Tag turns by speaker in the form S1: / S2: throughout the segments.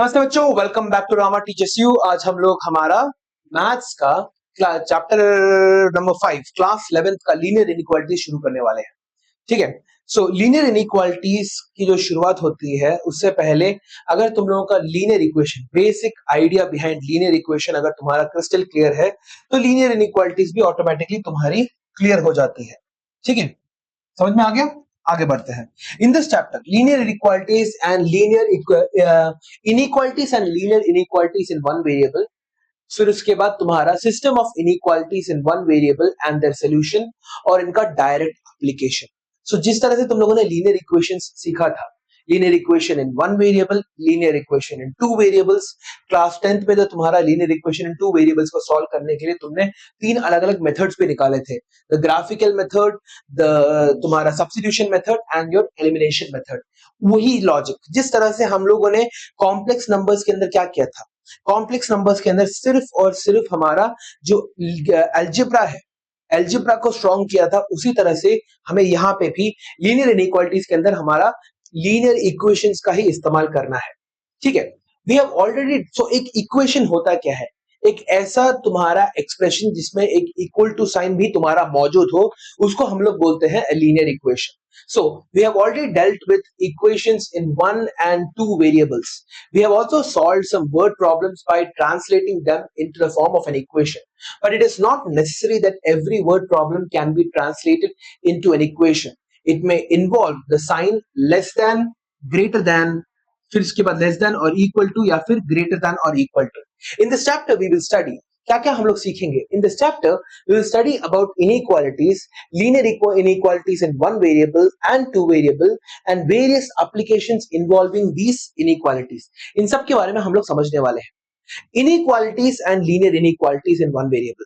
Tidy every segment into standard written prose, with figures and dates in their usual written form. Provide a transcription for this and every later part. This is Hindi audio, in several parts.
S1: नमस्ते बच्चों, welcome back to Rama teachers you. आज हम लोग हमारा मैथ्स का चैप्टर नंबर 5 क्लास 11th का लीनियर इनइक्वालिटी शुरू करने वाले हैं। ठीक है। सो लीनियर इनइक्वालिटीज की जो शुरुआत होती है उससे पहले अगर तुम लोगों का linear equation, basic idea behind linear equation अगर तुम्हारा क्रिस्टल क्लियर है तो लीनियर इनइक्वालिटीज भी ऑटोमेटिकली तुम्हारी क्लियर हो जाती है। ठीक है, समझ में आ गया। आगे बढ़ते हैं। इन this chapter linear inequalities and inequalities and linear inequalities in one variable. फिर उसके बाद तुम्हारा system of inequalities in one variable and their solution और इनका डायरेक्ट एप्लीकेशन। सो जिस तरह से तुम लोगों ने लीनियर इक्वेशंस सीखा था, linear equation in one variable, linear equation in two variables, class 10th में तो तुम्हारा लीनियर इक्वेशन इन टू वेरिएबल्स को सॉल्व करने के लिए तुमने तीन अलग अलग मेथड्स पे निकाले थे, द ग्राफिकल मेथड, द तुम्हारा substitution method and your elimination method. वही लॉजिक जिस तरह से हम लोगों ने कॉम्प्लेक्स नंबर्स के अंदर क्या किया था, कॉम्प्लेक्स नंबर्स के अंदर सिर्फ और सिर्फ हमारा जो अलजेब्रा है, अलजेब्रा को स्ट्रॉन्ग किया था, उसी तरह से हमें यहाँ पे भी लीनियर इनइक्वालिटीज के अंदर हमारा लीनियर इक्वेशंस का ही इस्तेमाल करना है। ठीक है, वी हैव ऑलरेडी। सो एक इक्वेशन होता क्या है, एक ऐसा तुम्हारा एक्सप्रेशन जिसमें एक इक्वल टू साइन भी तुम्हारा मौजूद हो, उसको हम लोग बोलते हैं linear equation. So we have already dealt with equations in one and two variables. We have also solved some word problems by translating them into the form of an equation. But it is not necessary that every word problem can be translated into an equation. It may involve the sign less than, greater than, फिर इसके बाद less than or equal to, या फिर greater than or equal to. In this chapter we will study क्या क्या हम लोग सीखेंगे। In this chapter we will study about inequalities, linear inequalities in one variable and two variable and various applications involving these inequalities. इन सब के बारे में हम लोग समझने वाले हैं। Inequalities and linear inequalities in one variable.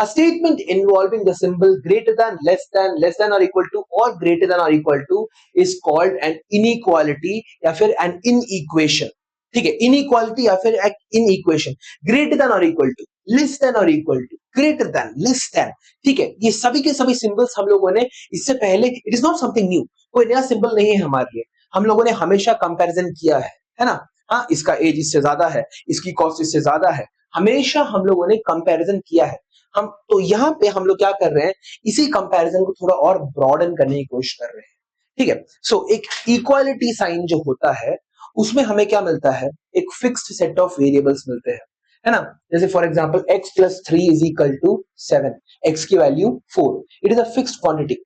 S1: A statement involving the symbol greater than, less than or equal to, or greater than or equal to is called an inequality या फिर an inequation। ठीक है, inequality या फिर एक inequation। greater than or equal to, less than or equal to, greater than, less than। ठीक है, ये सभी के सभी सिंबल्स हम लोगों ने इससे पहले, it is not something new, कोई नया सिंबल नहीं है हमारे लिए, हम लोगों ने हमेशा कंपैरिजन किया है ना। हाँ, इसका एज इससे ज्यादा है, इसकी कॉस्ट इससे ज्यादा है, हमेशा हम लोगों ने कंपैरिजन किया है। हम तो यहाँ पे हम लोग क्या कर रहे हैं, इसी कंपैरिजन को थोड़ा और ब्रॉडन करने की कोशिश कर रहे हैं। ठीक है, सो एक इक्वालिटी साइन जो होता है उसमें हमें क्या मिलता है, एक फिक्स्ड सेट ऑफ वेरिएबल्स मिलते हैं, है ना। जैसे for example x plus 3 is equal to 7, x की value 4, it is a fixed quantity.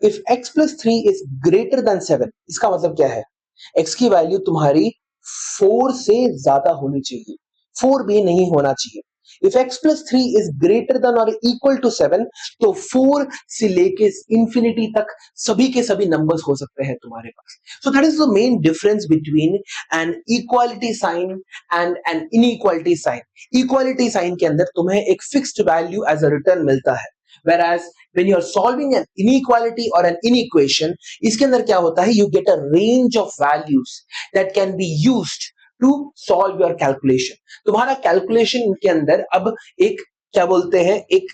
S1: If x plus 3 is greater than 7, इसका मतलब क्या है, x की वैल्यू तुम्हारी 4 से ज्यादा होनी चाहिए, 4 भी नहीं होना चाहिए। If x plus 3 is greater than or equal to 7, तो 4 से लेके इंफिनिटी तक सभी के सभी नंबर्स हो सकते हैं तुम्हारे पास। So that is the main difference between an equality sign and an inequality sign. Equality sign के अंदर तुम्हें एक fixed value as a return मिलता है, whereas when you are solving an inequality or an inequation, इसके अंदर क्या होता है, you get a range of values that can be used to solve your calculation. तुम्हारा कैलकुलेशन के अंदर अब एक क्या बोलते हैं, एक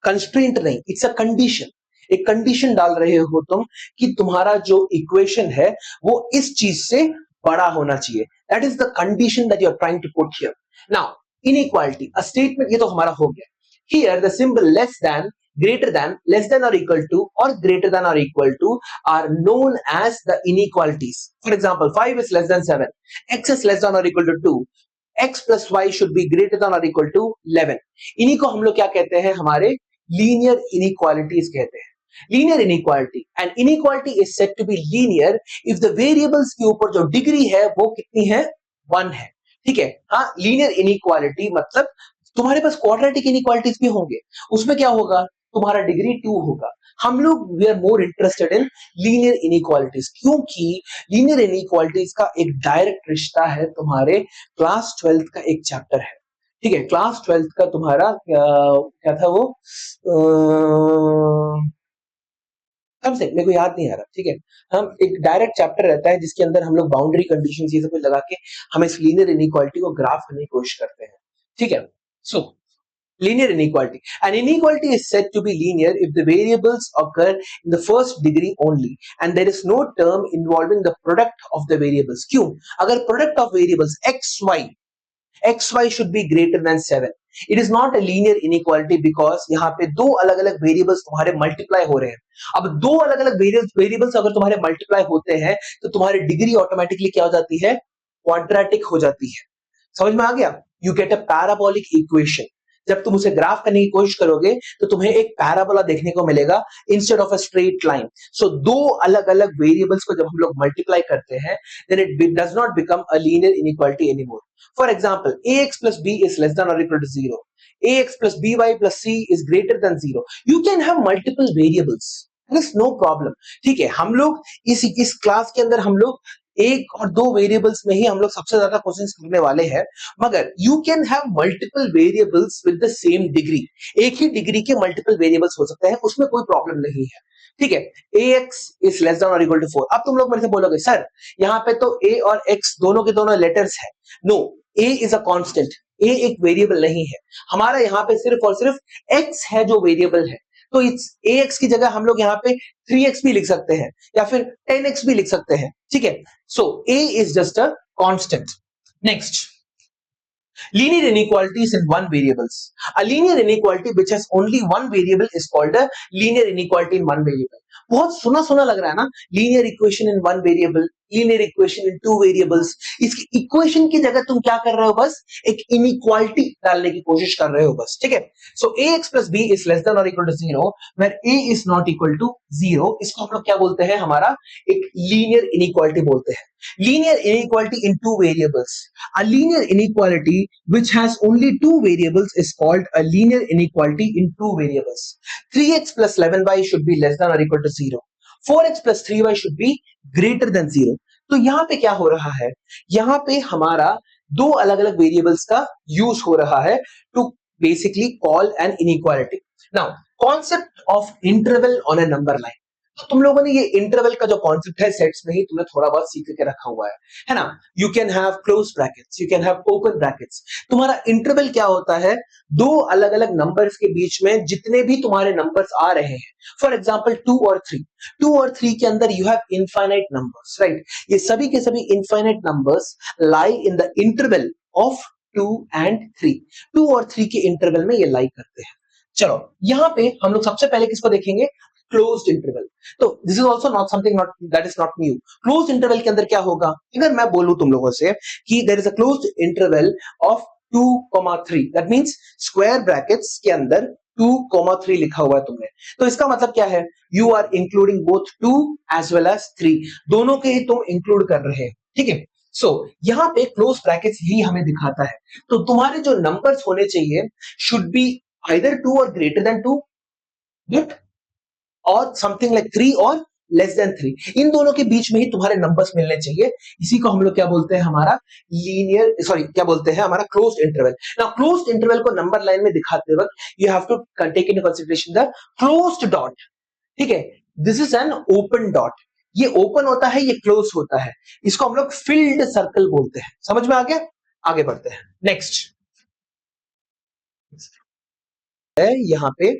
S1: कंस्ट्रेंट नहीं, इट्स अ कंडीशन। एक कंडीशन डाल रहे हो तुम कि तुम्हारा जो इक्वेशन है वो इस चीज से बड़ा होना चाहिए। That is the condition that you are trying to put here. Now inequality, a statement, ये तो हमारा हो गया। Here the symbol less than, greater than, less than or equal to, or greater than or equal to are known as the inequalities. For example, 5 is less than 7, x is less than or equal to 2, x plus y should be greater than or equal to 11। इन्हीं को हम लोग क्या कहते हैं, हमारे लीनियर इनइक्वालिटीज कहते हैं। Linear inequality, and inequality is said to be linear if the variables के ऊपर जो डिग्री है वो कितनी है, 1 है। ठीक है, हाँ, लीनियर इनइक्वालिटी मतलब तुम्हारे पास क्वाड्रेटिक इनइक्वालिटीज भी होंगे, उसमें क्या होगा, तुम्हारा डिग्री 2 होगा। हम लोग we are more interested in linear inequalities, क्योंकि लीनियर इनइक्वालिटीज का एक डायरेक्ट रिश्ता है तुम्हारे क्लास 12th का एक चैप्टर है। ठीक है, क्लास 12th का तुम्हारा क्या था वो, मेरे को याद नहीं आ रहा। ठीक है, हम एक डायरेक्ट चैप्टर रहता है जिसके अंदर हम लोग बाउंड्री कंडीशंस ये सब लगा के हम इस लीनियर इनइक्वालिटी को ग्राफ करने की कोशिश करते हैं। ठीक है, सो Linear inequality. An inequality is said to be linear if the variables occur in the first degree only and there is no term involving the product of the variables. क्यों? अगर product of variables xy should be greater than 7. It is not a linear inequality because यहाँ पे दो अलग अलग वेरिएबल्स तुम्हारे मल्टीप्लाई हो रहे हैं. अब दो अलग अलग वेरिएबल्स अगर तुम्हारे मल्टीप्लाई होते हैं तो तुम्हारी डिग्री ऑटोमेटिकली क्या हो जाती है? क्वाड्रेटिक हो जाती है. समझ में आ गया? You get a parabolic equation. जब तुम उसे ग्राफ करने की कोशिश करोगे तो तुम्हें एक पैराबोला देखने को मिलेगा instead of a straight line. So दो अलग अलग वेरिएबल्स को जब हम लोग मल्टीप्लाई करते हैं then it does not become a linear inequality anymore. For example, ax plus b is less than or equal to 0. Ax plus by plus c is greater than 0. You can have multiple variables. There is no problem. ठीक है, हम लोग इस क्लास के अंदर हम लोग एक और दो वेरिएबल्स में ही हम लोग सबसे ज्यादा क्वेश्चंस करने वाले हैं, मगर you can have multiple variables with the same degree. एक ही डिग्री के मल्टीपल वेरिएबल्स हो सकते हैं, उसमें कोई प्रॉब्लम नहीं है. ठीक है, ax is less than or equal to 4. अब तुम लोग मेरे से बोलोगे सर यहाँ पे तो a और x दोनों के दोनों लेटर्स है. No, a is a constant. a एक वेरिएबल नहीं है. हमारा यहाँ पे सिर्फ और सिर्फ x है जो वेरिएबल है. तो इस ax की जगह हम लोग यहाँ पे 3x भी लिख सकते हैं या फिर 10x भी लिख सकते हैं. ठीक है, सो a is just a constant. Next, linear inequalities in one variables. A linear inequality which has only one variable is called a linear inequality in one variable. बहुत सुना सुना लग रहा है ना, linear equation in one variable, linear equation in two variables. इसकी equation की जगह तुम क्या कर रहे हो? बस एक inequality डालने की कोशिश कर रहे हो बस. ठीक है, so ax plus b is less than or equal to 0 where a is not equal to 0. इसको हम लोग क्या बोलते हैं? हमारा एक linear inequality बोलते हैं. Linear inequality in two variables. A linear inequality which has only two variables is called a linear inequality in two variables. 3x plus 11y should be less than or equal to 0. 4x plus 3y should be greater than 0. तो यहाँ पे क्या हो रहा है? यहाँ पे हमारा दो अलग अलग वेरिएबल्स का यूज हो रहा है to basically call an inequality. Now, concept of interval on a number line. तो तुम लोगों ने ये इंटरवल का जो कॉन्सेप्ट है सेट्स में ही तुमने थोड़ा बहुत सीख के रखा हुआ है ना. You can have close brackets, you can have open brackets. तुम्हारा इंटरवल क्या होता है? दो अलग अलग नंबर्स के बीच में जितने भी तुम्हारे नंबर्स आ रहे हैं, फॉर एग्जांपल 2 और 3. 2 और 3 के अंदर you have infinite numbers, right? ये सभी के सभी infinite numbers lie in the interval of 2 and 3. 2 और 3 के इंटरवल में ये लाई करते हैं. चलो यहां पे हम लोग सबसे पहले किसको देखेंगे? Closed interval. तो this is also not something not that is not new. Closed interval के अंदर क्या होगा? अगर मैं बोलूं तुम लोगों से कि there is a closed interval of 2,3, that means square brackets के अंदर 2,3 लिखा हुआ है तुमने, तो इसका मतलब क्या है? You are including both 2 as well as 3, दोनों के ही तुम इंक्लूड कर रहे हैं. ठीक है, सो यहाँ पे क्लोज ब्रैकेट्स ही हमें दिखाता है. तो तुम्हारे जो नंबर्स होने चाहिए should be either 2 or greater than 2, but और समथिंग लाइक 3 और लेस देन 3. इन दोनों के बीच में ही तुम्हारे नंबर्स मिलने चाहिए. इसी को हम लोग क्या बोलते हैं? हमारा लीनियर, सॉरी क्या बोलते हैं? हमारा closed interval. Now closed interval को नंबर लाइन में दिखाते वक्त you have to take in consideration the closed dot. ठीक है, this is an open dot. ये ओपन होता है, ये क्लोज होता है. इसको हम लोग फिल्ड सर्कल बोलते हैं. समझ में आ गया? आगे बढ़ते हैं. नेक्स्ट है यहाँ पे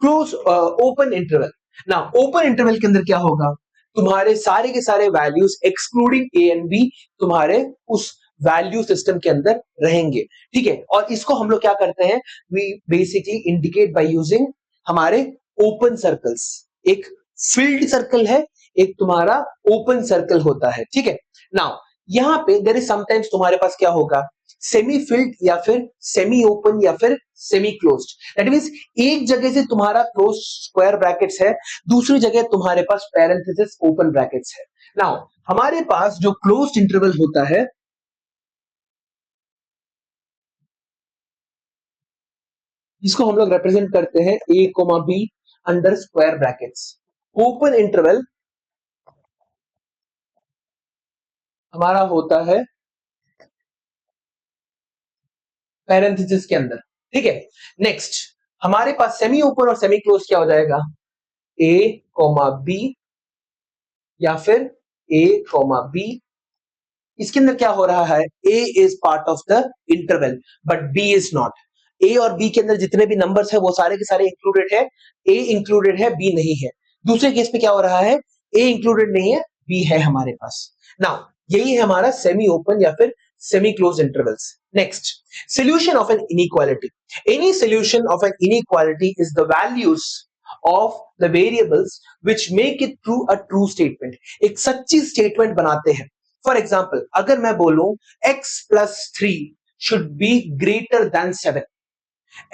S1: क्लोज ओपन इंटरवल. ना ओपन इंटरवल के अंदर क्या होगा? तुम्हारे सारे के सारे values excluding A and B तुम्हारे उस वैल्यू सिस्टम के अंदर रहेंगे. ठीक है, और इसको हम लोग क्या करते हैं? We basically indicate by using हमारे ओपन सर्कल्स. एक फिल्ड सर्कल है, एक तुम्हारा ओपन सर्कल होता है. ठीक है, नाउ यहां पे देयर इज समटाइम्स तुम्हारे पास क्या होगा? सेमी फिल्ड या फिर सेमी ओपन या फिर सेमी क्लोज्ड. दैट मींस एक जगह से तुम्हारा क्लोज स्क्वायर ब्रैकेट्स है, दूसरी जगह तुम्हारे पास पैरेंथेसिस ओपन ब्रैकेट्स है. नाउ हमारे पास जो क्लोज्ड इंटरवल होता है इसको हम लोग रिप्रेजेंट करते हैं a, b under square brackets. Open interval हमारा होता है पैरेंथेसिस के अंदर. ठीक है, नेक्स्ट हमारे पास सेमी ओपन और सेमी क्लोज क्या हो जाएगा? a, b या फिर a, b. इसके अंदर क्या हो रहा है? a is part of the interval but b is not. A और बी के अंदर जितने भी नंबर्स है वो सारे के सारे इंक्लूडेड है, ए इंक्लूडेड है, बी नहीं है। दूसरे केस में क्या हो रहा है, ए इंक्लूडेड नहीं है, बी है हमारे पास। नाउ यही है हमारा सेमी ओपन या फिर semi close intervals. Next, solution of an inequality. Any solution of an inequality is the values of the variables which make it true a true statement. एक सच्ची स्टेटमेंट बनाते हैं। फॉर एग्जाम्पल अगर मैं बोलूं x plus 3 should be greater than 7,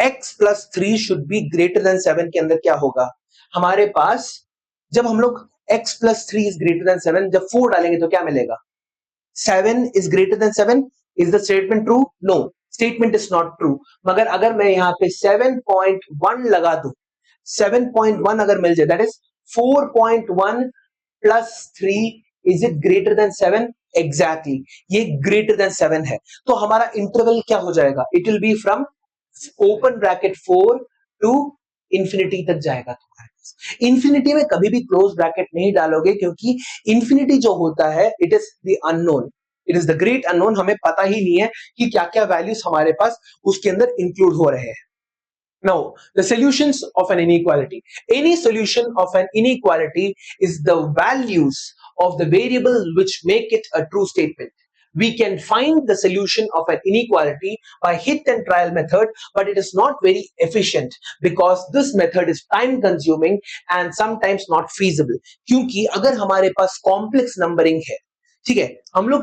S1: x plus 3 should be greater than 7 के अंदर क्या होगा, हमारे पास जब हम लोग x plus 3 is greater than 7 जब 4 डालेंगे तो क्या मिलेगा, 7 is greater than 7. Is the statement true? No, statement is not true. मगर अगर मैं यहाँ पे 7.1 लगा दूं, 7.1 अगर मिल जाए, that is 4.1 plus 3, is it greater than 7? Exactly, ये greater than 7 है। तो हमारा इंटरवल क्या हो जाएगा, it will be from open bracket 4 to infinity तक जाएगा तुम्हारे पास। इंफिनिटी में कभी भी क्लोज ब्रैकेट नहीं डालोगे क्योंकि इंफिनिटी जो होता है it is the unknown, it is the great unknown, हमें पता ही नहीं है कि क्या क्या वैल्यूज हमारे पास उसके अंदर इंक्लूड हो रहे हैं। Now, the solutions of an inequality. Any solution of an inequality is the values of the variable which make it a true statement. We can find the solution of an inequality by hit and trial method, but it is not very efficient because this method is time consuming and sometimes not feasible. क्योंकि अगर हमारे पास complex numbering है, ठीक है, हम लोग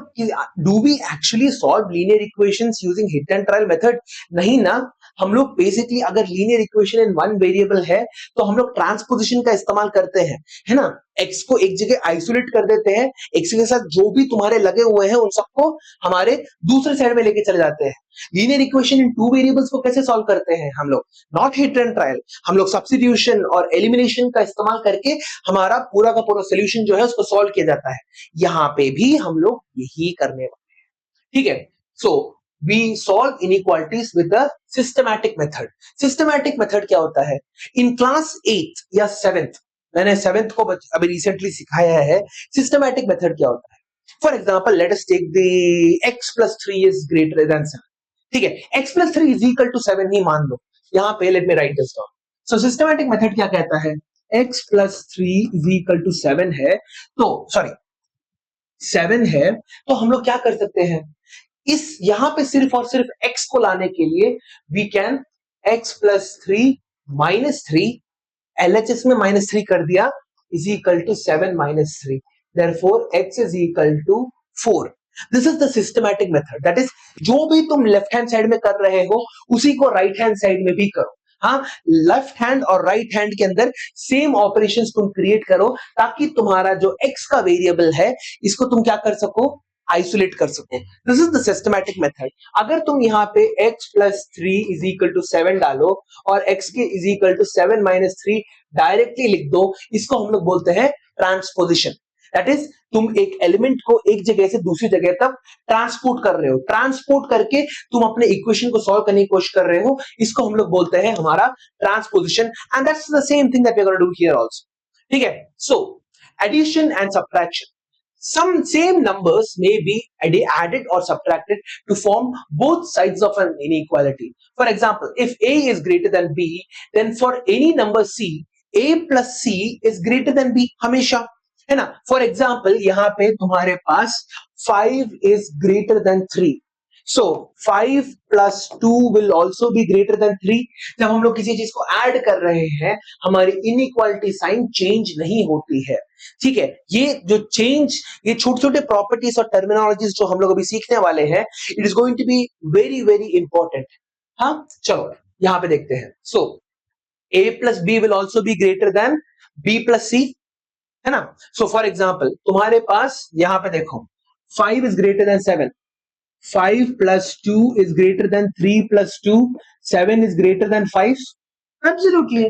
S1: do we actually solve linear equations using hit and trial method? नहीं ना, हम लोग बेसिकली अगर linear equation in one variable है तो हम लोग ट्रांसपोजिशन का इस्तेमाल करते हैं, है ना, एक्स को एक जगह आइसोलेट कर देते हैं, एक्स के साथ जो भी तुम्हारे लगे हुए हैं उन सबको हमारे दूसरे साइड में लेके चले जाते हैं। लीनियर इक्वेशन इन टू वेरिएबल्स को कैसे सॉल्व करते हैं हम लोग, नॉट हिट एंड ट्रायल, हम लोग सब्स्टिट्यूशन और एलिमिनेशन का इस्तेमाल करके हमारा पूरा का पूरा सोल्यूशन जो है उसको सॉल्व किया जाता है। यहाँ पे भी हम लोग यही करने वाले हैं, ठीक है। सो we solve inequalities with a systematic method. Systematic method क्या होता है, in class 8th या 7th, मैंने 7th को अभी रिसेंटली सिखाया है, systematic method क्या होता है। For example let us take the x plus 3 is greater than 7, ठीक है, x plus 3 is equal to 7 ही मान लो, यहाँ पे let me right this down. So systematic method क्या कहता है, x plus 3 is equal to 7 है, तो सॉरी 7 है, तो हम लोग क्या कर सकते हैं, इस यहां पे सिर्फ और सिर्फ x को लाने के लिए we can x plus 3 minus 3, LHS में -3 कर दिया, is equal to 7 minus 3, therefore x is equal to 4. This is the systematic method, that is जो भी तुम लेफ्ट हैंड साइड में कर रहे हो उसी को राइट हैंड साइड में भी करो। हाँ, लेफ्ट हैंड और राइट हैंड के अंदर सेम ऑपरेशंस तुम क्रिएट करो ताकि तुम्हारा जो x का वेरिएबल है इसको तुम क्या कर सको, आइसोलेट कर सको। This is the systematic method. अगर तुम यहाँ पे x plus 3 is equal to 7 डालो और x के is equal to 7 minus 3 directly लिख दो, इसको हम लोग बोलते हैं ट्रांसपोजिशन। दैट इज तुम एक एलिमेंट को एक जगह से दूसरी जगह तक ट्रांसपोर्ट कर रहे हो, ट्रांसपोर्ट करके तुम अपने इक्वेशन को सॉल्व करने की कोशिश कर रहे हो, इसको हम लोग बोलते हैं हमारा transposition, and that's the same thing that we are gonna do here also, ठीक है। So addition and subtraction, some same numbers may be added or subtracted to form both sides of an inequality. For example, if a is greater than b, then for any number c, a plus c is greater than b हमेशा, है ना। For example, यहाँ पे तुम्हारे पास 5 is greater than 3, so 5 plus 2 will also be greater than 3. जब हम लोग किसी चीज को ऐड कर रहे हैं हमारी इनइक्वालिटी साइन चेंज नहीं होती है, ठीक है। ये जो चेंज, ये छोटे छोटे प्रॉपर्टीज और टर्मिनोलॉजीज जो हम लोग अभी सीखने वाले हैं, it is going to be very very important. हाँ चलो यहां पे देखते हैं। सो a plus b will also be greater than b plus c, है ना। सो फॉर एग्जाम्पल तुम्हारे पास यहां पे देखो 5 is greater than 7, 5 plus 2 is greater than 3 plus 2, 7 is greater than 5, absolutely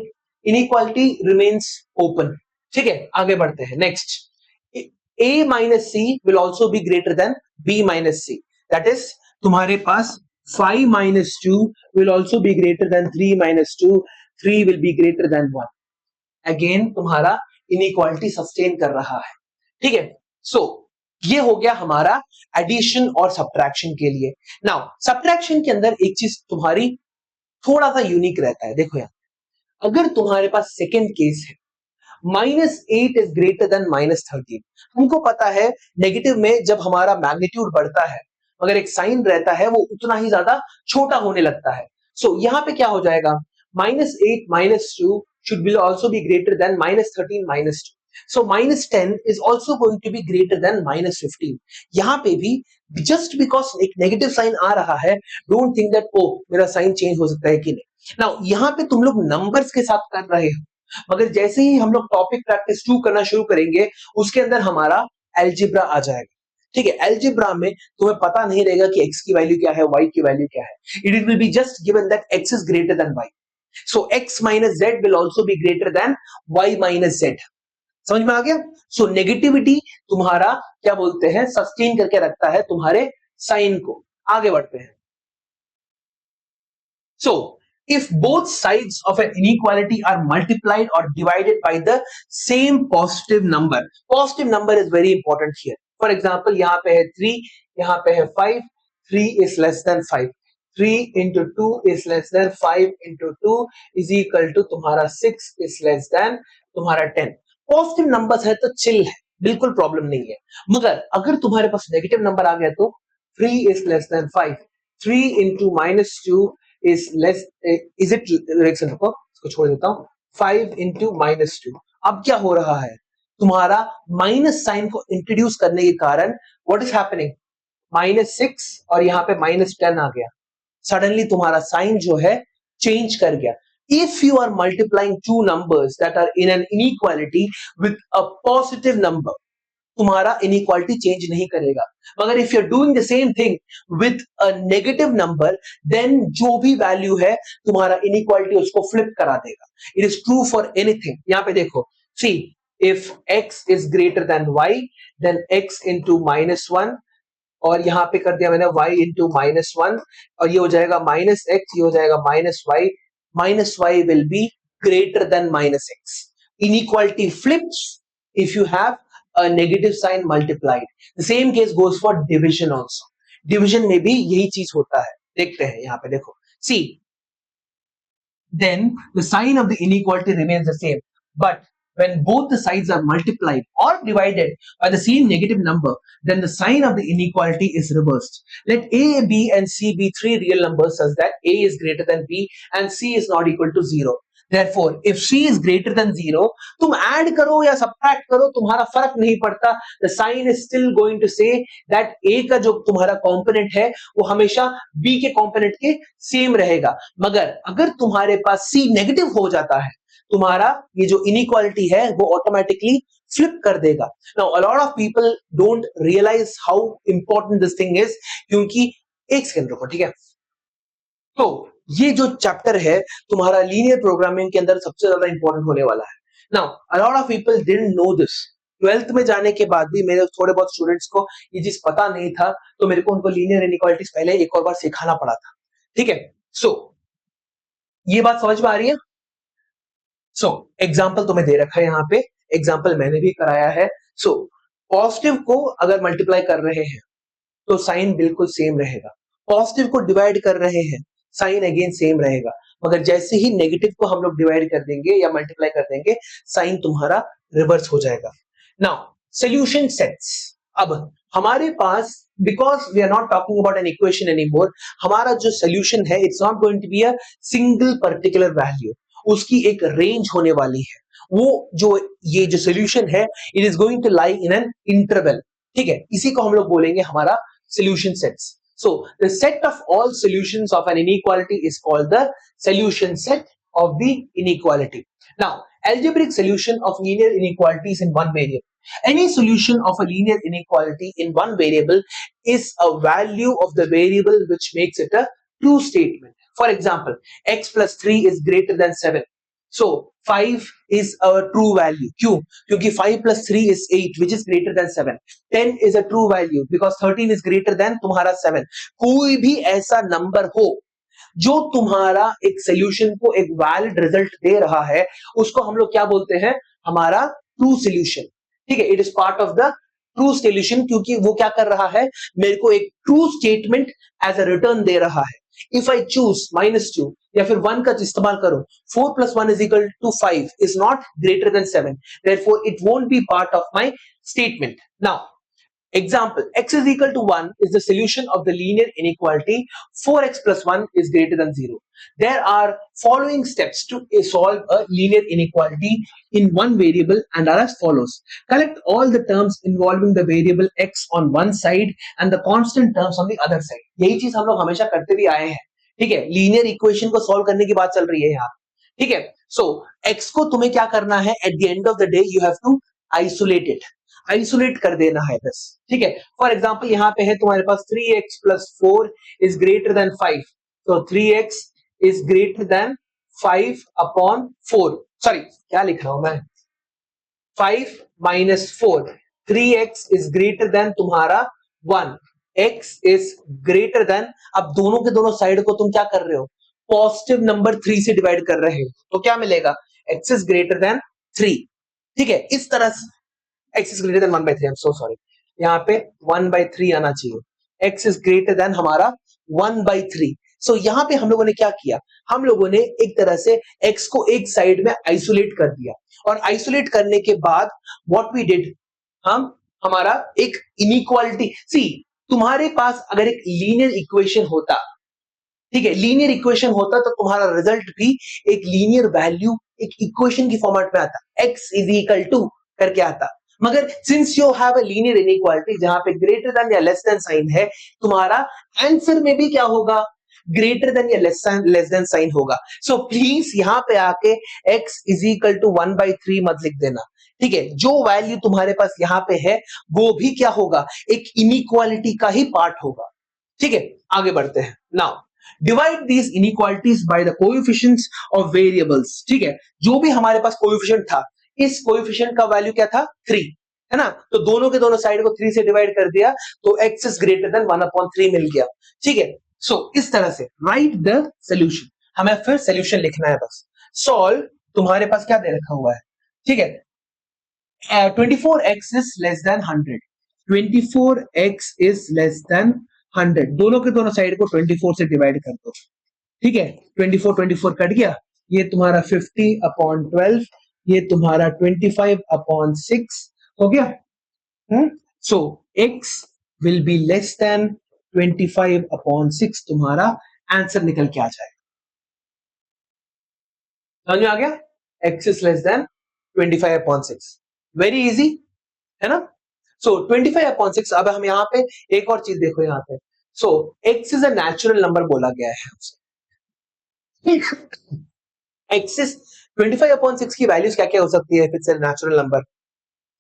S1: inequality remains open, ठीक है। आगे बढ़ते हैं, next a minus c will also be greater than b minus c, that is तुम्हारे पास 5 minus 2 will also be greater than 3 minus 2, 3 will be greater than 1, again तुम्हारा इनइक्वालिटी सस्टेन कर रहा है, ठीक है। सो ये हो गया हमारा एडिशन और सब्ट्रैक्शन के लिए। नाउ सब्ट्रैक्शन के अंदर एक चीज तुम्हारी थोड़ा सा यूनिक रहता है। देखो यहाँ अगर तुम्हारे पास सेकेंड केस है -8 इज ग्रेटर देन -13, हमको पता है नेगेटिव में जब हमारा मैग्नीट्यूड बढ़ता है मगर एक साइन रहता है वो उतना ही ज्यादा छोटा होने लगता है। सो यहाँ पे क्या हो जाएगा, -8 -2 should be also be greater than -13 -2. So -10 is also going to be greater than -15. यहाँ पे भी just because एक नेगेटिव साइन आ रहा है, डोंट थिंक दैट ओ मेरा साइन चेंज हो सकता है कि नहीं। नाउ यहाँ पे तुम लोग नंबर्स के साथ कर रहे हो मगर जैसे ही हम लोग टॉपिक प्रैक्टिस 2 करना शुरू करेंगे उसके अंदर हमारा एल्जिब्रा आ जाएगा। ठीक है, एल्जिब्रा में तुम्हें पता नहीं रहेगा कि x की वैल्यू क्या है, y की वैल्यू क्या है। It will be just given that x is greater than y, so x minus z will also be greater than y minus z। समझ में आ गया। सो नेगेटिविटी तुम्हारा क्या बोलते हैं, सस्टेन करके रखता है तुम्हारे साइन को। आगे बढ़ते हैं। सो if both sides of an inequality are multiplied or divided by the same positive number is very important here. For example, यहाँ पे है 3, यहाँ पे है 5, 3 is less than 5, 3 into 2 is less than 5 into 2 is equal to तुम्हारा 6 is less than तुम्हारा 10। पॉजिटिव नंबर्स है तो चिल है, बिल्कुल प्रॉब्लम नहीं है। मगर अगर तुम्हारे पास नेगेटिव नंबर आ गया तो 3 is less than 5, 3 into -2 is less, is it direction, रुको इसको छोड़ देता हूं, 5 into -2। अब क्या हो रहा है, तुम्हारा माइनस साइन को इंट्रोड्यूस करने के कारण व्हाट इज हैपनिंग, -6 और यहाँ पे -10 आ गया। सडनली तुम्हारा साइन जो है चेंज कर गया। If you are multiplying two numbers that are in an inequality with a positive number, तुम्हारा इनइक्वालिटी चेंज नहीं करेगा। मगर if you are doing the same thing with a negative number, then जो भी वैल्यू है तुम्हारा इनइक्वालिटी उसको फ्लिप करा देगा। It is true for anything. यहाँ पे देखो, see if x is greater than y, then x into -1, और यहाँ पे कर दिया मैंने y into -1, और ये हो जाएगा -x, ये हो जाएगा -y, -y will be greater than -x। Inequality flips if you have a negative sign multiplied. The same case goes for division also. Division में भी यही चीज होता है। देखते हैं यहाँ पे देखो, see, then the sign of the inequality remains the same, but when both the sides are multiplied or divided by the same negative number, then the sign of the inequality is reversed. Let a, b and c be three real numbers such that a is greater than b and c is not equal to 0. Therefore, if c is greater than 0, तुम ऐड करो या सब्ट्रैक्ट करो तुम्हारा फर्क नहीं पड़ता। The sign is still going to say that a का जो तुम्हारा कंपोनेंट है वो हमेशा b के कंपोनेंट के सेम रहेगा। मगर अगर तुम्हारे पास c नेगेटिव हो जाता है, तुम्हारा ये जो इनइक्वालिटी है वो ऑटोमेटिकली फ्लिप कर देगा। Now a lot of people don't realize how important this thing is, क्योंकि एक सेकंड रुको, ठीक है। तो ये जो चैप्टर है तुम्हारा लीनियर प्रोग्रामिंग के अंदर सबसे ज्यादा इंपॉर्टेंट होने वाला है। Now a lot of people didn't know this. 12th में जाने के बाद भी मेरे थोड़े बहुत स्टूडेंट्स को ये चीज पता नहीं था, तो मेरे को उनको लीनियर इनइक्वालिटीज पहले एक और बार सिखाना पड़ा था। ठीक है, सो ये बात समझ में आ रही है। सो एग्जाम्पल तुम्हें दे रखा है यहाँ पे, एग्जाम्पल मैंने भी कराया है। सो पॉजिटिव को अगर मल्टीप्लाई कर रहे हैं तो साइन बिल्कुल सेम रहेगा, पॉजिटिव को डिवाइड कर रहे हैं साइन अगेन सेम रहेगा, मगर जैसे ही नेगेटिव को हम लोग डिवाइड कर देंगे या मल्टीप्लाई कर देंगे साइन तुम्हारा रिवर्स हो जाएगा। नाउ सॉल्यूशन सेट्स, अब हमारे पास, because we are not talking about an equation anymore, हमारा जो सॉल्यूशन है it's not going to be a single particular value, उसकी एक रेंज होने वाली है। वो जो ये जो सॉल्यूशन है it is going to lie in an interval. ठीक है, इसी को हम लोग बोलेंगे हमारा solution sets. So the set of all solutions of an inequality is called the solution set of the inequality. Now, algebraic solution of linear inequalities in one variable. Any solution of a linear inequality in one variable is a value of the variable which makes it a true statement. For example, x plus 3 is greater than 7. So 5 is a true value. क्यों? क्योंकि 5 plus 3 is 8 which is greater than 7. 10 is a true value because 13 is greater than तुम्हारा 7. कोई भी ऐसा नंबर हो जो तुम्हारा एक सोल्यूशन को एक वैलिड रिजल्ट दे रहा है, उसको हम लोग क्या बोलते हैं, हमारा ट्रू सोल्यूशन। ठीक है, it is part of the true solution, क्योंकि वो क्या कर रहा है, मेरे को एक true statement as a return दे रहा है। इफ आई चूज -2 या फिर 1 का इस्तेमाल करूं, 4 + 1 = 5 is not greater than 7, therefore it won't be part of my statement. Now example, x is equal to 1 is the solution of the linear inequality 4x plus 1 is greater than 0. There are following steps to solve a linear inequality in one variable and are as follows. Collect all the terms involving the variable x on one side and the constant terms on the other side. यही चीज हम लोग हमेशा करते भी आए हैं, ठीक है। लीनियर इक्वेशन को सॉल्व करने की बात चल रही है यहाँ, ठीक है। सो x को तुम्हें क्या करना है, at the end of the day you have to isolate it, isolate कर देना है बस, ठीक है। फॉर एग्जाम्पल यहाँ पे है तुम्हारे पास 3x + 4 is greater than 5, तो 3x is greater than 5/4, sorry क्या लिख रहा हूं मैं, 5 - 4, 3x is greater than तुम्हारा 1, x is greater than, अब दोनों के दोनों साइड को तुम क्या कर रहे हो, पॉजिटिव नंबर 3 से डिवाइड कर रहे हो, तो क्या मिलेगा, x is greater than 3, ठीक है। इस तरह से x is greater than 1/3, I'm so sorry, यहाँ पे 1/3 आना चाहिए, x is greater than हमारा 1/3। सो यहाँ पे हम लोगों ने क्या किया, हम लोगों ने एक तरह से x को एक साइड में आइसोलेट कर दिया, और आइसोलेट करने के बाद व्हाट वी डिड, हम हमारा एक इनइक्वालिटी, सी तुम्हारे पास अगर एक लीनियर इक्वेशन होता, ठीक है, लीनियर इक्वेशन होता तो तुम्हारा रिजल्ट भी एक लीनियर वैल्यू एक इक्वेशन की फॉर्मेट में आता, x = करके आता। मगर since you have a linear inequality जहां पे ग्रेटर देन या लेस देन साइन है, तुम्हारा आंसर में भी क्या होगा, ग्रेटर देन या लेस देन साइन होगा। सो प्लीज यहां पे आके x = 1/3 मत लिख देना, ठीक है। जो वैल्यू तुम्हारे पास यहां पे है वो भी क्या होगा, एक इनइक्वालिटी का ही पार्ट होगा, ठीक है। आगे बढ़ते हैं। Now divide these inequalities by the coefficients of variables, ठीक है। जो भी हमारे पास कोएफिशिएंट था, इस कोएफिशिएंट का वैल्यू क्या था, 3, है ना, तो दोनों के दोनों साइड को 3 से डिवाइड कर दिया, तो x is greater than 1/3 मिल गया, ठीक है। सो इस तरह से राइट द सोल्यूशन, हमें फिर सोल्यूशन लिखना है बस। सॉल्व, तुम्हारे पास क्या दे रखा हुआ है, ठीक है, 24x is less than 100, 24x is less than 100, दोनों के दोनों साइड को 24 से डिवाइड कर दो, ठीक है। 24 कट गया, ये तुम्हारा 50/12, ये तुम्हारा 25/6 हो गया। सो x will be less than 25/6, तुम्हारा आंसर निकल के आ जाएगा। समझ में आ गया, x is less then 25/6, very easy, है ना। सो 25/6, अब हम यहाँ पे एक और चीज देखो यहाँ पे, सो x is a natural number बोला गया है हमसे, x इज 25/6 की वैल्यूज क्या क्या हो सकती है, इट्स अ नेचुरल नंबर,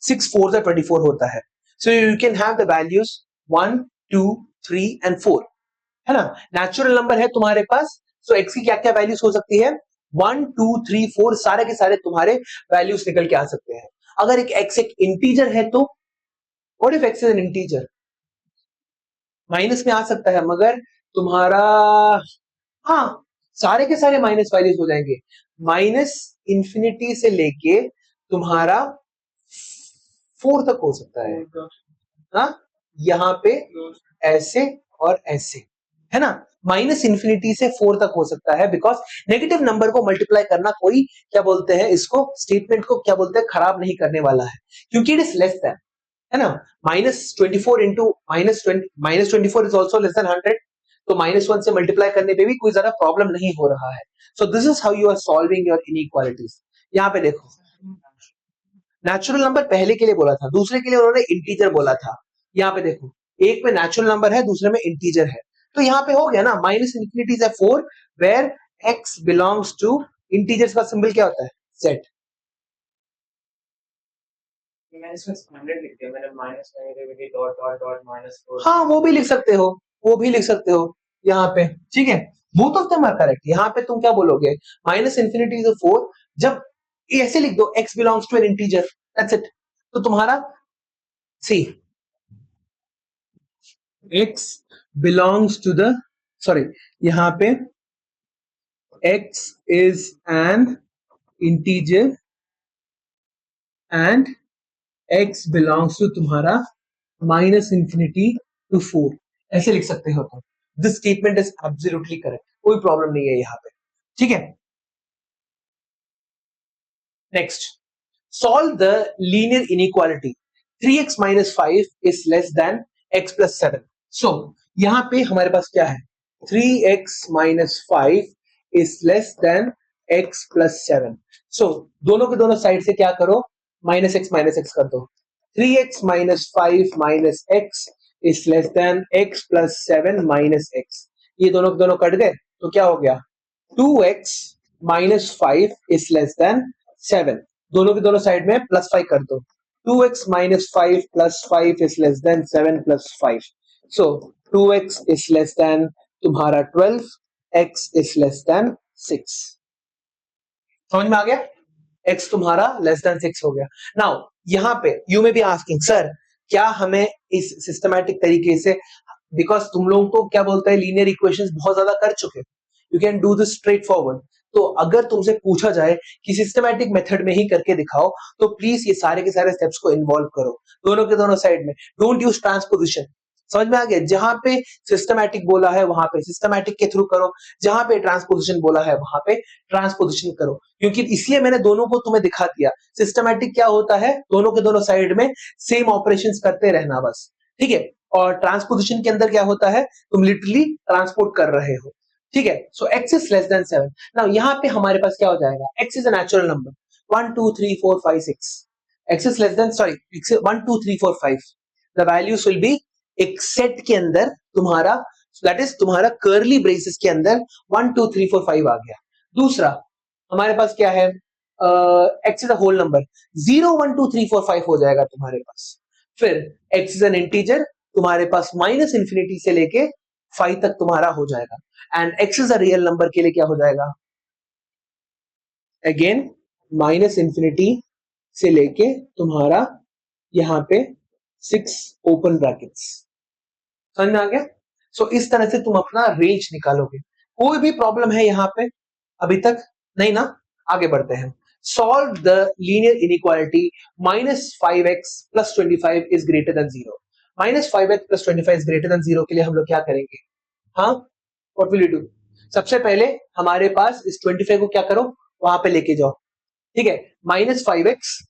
S1: 6 4 24 होता है, so you can have the values 1 2 3 and 4, है ना, नेचुरल नंबर है तुम्हारे पास। सो x की क्या क्या वैल्यूज हो सकती है, 1 2 3 4, सारे के सारे तुम्हारे वैल्यूज निकल के आ सकते हैं। अगर एक x एक इंटीजर है तो what if x is an integer, minus में आ सकता है, मगर तुम्हारा, हाँ, सारे के सारे माइनस वैल्यूज हो जाएंगे, -∞ से लेके तुम्हारा 4 तक हो सकता है, हाँ, यहाँ पे ऐसे और ऐसे, है ना, -∞ से 4 तक हो सकता है, बिकॉज नेगेटिव नंबर को मल्टीप्लाई करना कोई क्या बोलते हैं इसको, स्टेटमेंट को क्या बोलते हैं, खराब नहीं करने वाला है, क्योंकि इट इज लेस देन, है ना, -24 into -24 is also less than 100, तो -1 से मल्टीप्लाई करने पे भी कोई ज्यादा प्रॉब्लम नहीं हो रहा है। So this is how you are solving your inequalities. यहाँ पे देखो, नेचुरल नंबर पहले के लिए बोला था, दूसरे के लिए उन्होंने इंटीजर बोला था। यहाँ पे देखो, एक में नेचुरल नंबर है, दूसरे में इंटीजर है, तो यहाँ पे हो गया ना, -∞ से 4 where x belongs to integers का सिंबल क्या होता है, z। मैंने इसमें 100 लिख दिया, मैंने -, हाँ वो भी लिख सकते हो, वो भी लिख सकते हो यहाँ पे, ठीक है, both of them are correct. यहाँ पे तुम क्या बोलोगे, -∞ से 4, जब ऐसे लिख दो x belongs to an integer, that's it, तो तुम्हारा see x belongs to the, sorry, यहाँ पे x is an integer and x belongs to तुम्हारा -∞ to 4, ऐसे लिख सकते हो तुम, this statement is absolutely correct, कोई प्रॉब्लम नहीं है यहाँ पे, ठीक है। Next, solve the linear inequality 3x minus 5 is less than x plus 7. So यहां पे हमारे पास क्या है, 3x minus 5 is less than x plus 7. So दोनों के दोनों साइड से क्या करो, minus x कर दो। 3x minus 5 minus x is less than x plus 7 minus x, ये दोनों के दोनों कट गए तो क्या हो गया, 2x minus 5 is less than 7, दोनों की दोनों साइड में प्लस 5 कर दो। 2x minus 5 plus 5 is less than 7 plus 5. So 2x is less than तुम्हारा 12, x is less than 6. समझ में आ गया, x तुम्हारा less than 6 हो गया। नाउ यहाँ पे you may be asking sir क्या हमें इस सिस्टमैटिक तरीके से, बिकॉज तुम लोग तो क्या बोलते हैं लीनियर इक्वेशंस बहुत ज्यादा कर चुके, you can do this straight forward. तो अगर तुमसे पूछा जाए कि सिस्टमैटिक मेथड में ही करके दिखाओ तो प्लीज ये सारे के सारे स्टेप्स को इन्वॉल्व करो दोनों के दोनों साइड में, डोंट यूज ट्रांसपोजिशन। समझ में आ गया, जहां पे सिस्टमैटिक बोला है वहां पे सिस्टमैटिक के थ्रू करो, जहां पे ट्रांसपोजिशन बोला है वहां पे ट्रांसपोजिशन करो, क्योंकि इसलिए मैंने दोनों को तुम्हें दिखा दिया। सिस्टमैटिक क्या होता है, दोनों के दोनों साइड में सेम ऑपरेशंस करते रहना बस, ठीक है। और ट्रांसपोजिशन के अंदर क्या होता है, तुम लिटरली ट्रांसपोर्ट कर रहे हो, ठीक है। सो x is less then 7। Now यहाँ पे हमारे पास क्या हो जाएगा, x is a natural number 1 2 3 4 5 6, x is less then sorry 1 2 3 4 5, the values will be एक सेट के अंदर तुम्हारा, दैट इज तुम्हारा कर्ली ब्रेसेस के अंदर 1 2 3 4 5 आ गया। दूसरा हमारे पास क्या है, x is a whole number 0 1 2 3 4 5 हो जाएगा तुम्हारे पास। फिर x इज एन इंटीजर, तुम्हारे पास माइनस इंफिनिटी से लेके 5 तक तुम्हारा हो जाएगा, and x is a real number के लिए क्या हो जाएगा, अगेन माइनस इंफिनिटी से लेके तुम्हारा यहां पे 6 ओपन ब्रैकेट्स। समझ में आ गया। सो इस तरह से तुम अपना रेंज निकालोगे। कोई भी प्रॉब्लम है यहाँ पे अभी तक नहीं ना, आगे बढ़ते हैं। Solve the linear inequality -5x + 25 is greater then 0। -5x + 25 is greater then 0 के लिए हम लोग क्या करेंगे, हाँ व्हाट विल यू डू, सबसे पहले हमारे पास इस 25 को क्या करो, वहां पे लेके जाओ, ठीक है। -5x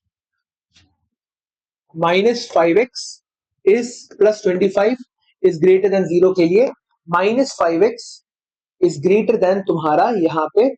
S1: is +25 is greater then 0 के लिए -5x इज ग्रेटर देन तुम्हारा यहाँ पे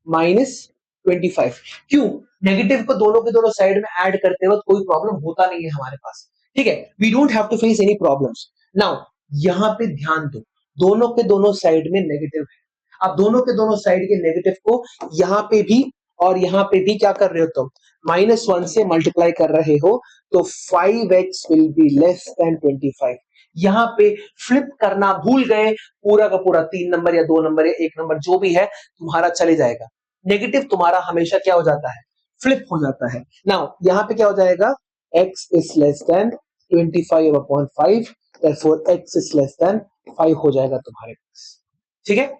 S1: -25। क्यों, नेगेटिव को दोनों के दोनों साइड में ऐड करते वक्त कोई प्रॉब्लम होता नहीं है हमारे पास, ठीक है। We don't have to face any problems. Now यहाँ पे ध्यान दो, दोनों के दोनों साइड में नेगेटिव है, अब दोनों के दोनों साइड के नेगेटिव को यहाँ पे भी और यहाँ पे भी क्या कर रहे हो तुम, -1 से मल्टीप्लाई कर रहे हो, तो 5x will be less than 25। यहाँ पे फ्लिप करना भूल गए, पूरा का पूरा 3 नंबर या 2 नंबर या 1 नंबर जो भी है तुम्हारा चले जाएगा, नेगेटिव तुम्हारा हमेशा क्या हो जाता है, फ्लिप हो जाता है। नाउ यहाँ पे क्या हो जाएगा, x is less then 25/5, therefore x is less then 5 हो जाएगा तुम्हारे पास, ठीक है।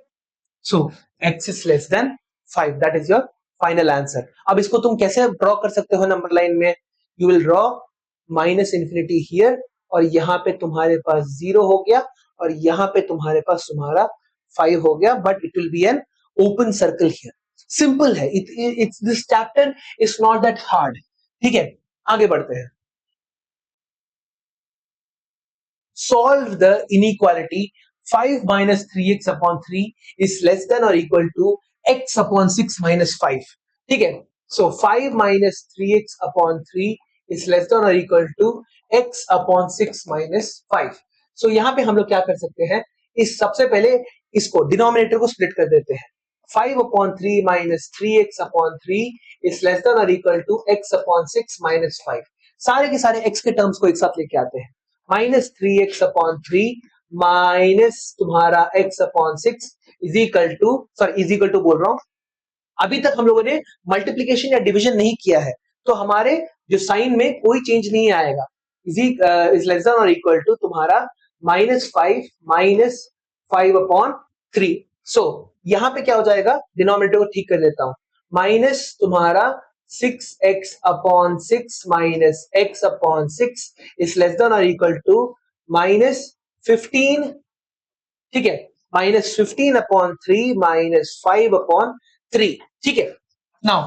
S1: सो x is less then 5, that is your final answer. अब इसको तुम कैसे ड्रॉ कर सकते हो नंबर लाइन में, you will draw -infinity here, और यहाँ पे तुम्हारे पास 0 हो गया, और यहाँ पे तुम्हारे पास तुम्हारा 5 हो गया, but it will be an open circle here. Simple है, it's this chapter is not that hard, ठीक है। आगे बढ़ते हैं। Solve the inequality 5 minus 3x upon 3 is less than or equal to x upon 6 minus 5, ठीक है। So 5 minus 3x upon 3 is less than or equal to x upon 6 minus 5। So यहाँ पे हम लोग क्या कर सकते हैं, इस सबसे पहले इसको डिनोमिनेटर को स्प्लिट कर देते हैं। 5 upon 3 minus 3x upon 3 is less than or equal to x upon 6 minus 5। सारे के सारे x के टर्म्स को एक साथ लेके आते हैं, -3x upon 3 माइनस तुम्हारा x upon 6 is equal to, sorry is equal to बोल रहा हूं, अभी तक हम लोगों ने मल्टीप्लीकेशन या डिवीजन नहीं किया है, तो हमारे जो साइन में कोई चेंज नहीं आएगा। इज लेस देन और इक्वल टू तुम्हारा -5 अपॉन 3। सो यहां पे क्या हो जाएगा, डिनोमिनेटर को ठीक कर देता हूं, माइनस तुम्हारा 6x upon 6 minus x upon 6 is less than और इक्वल टू -15, ठीक है। -15/3 -5/3, ठीक है। Now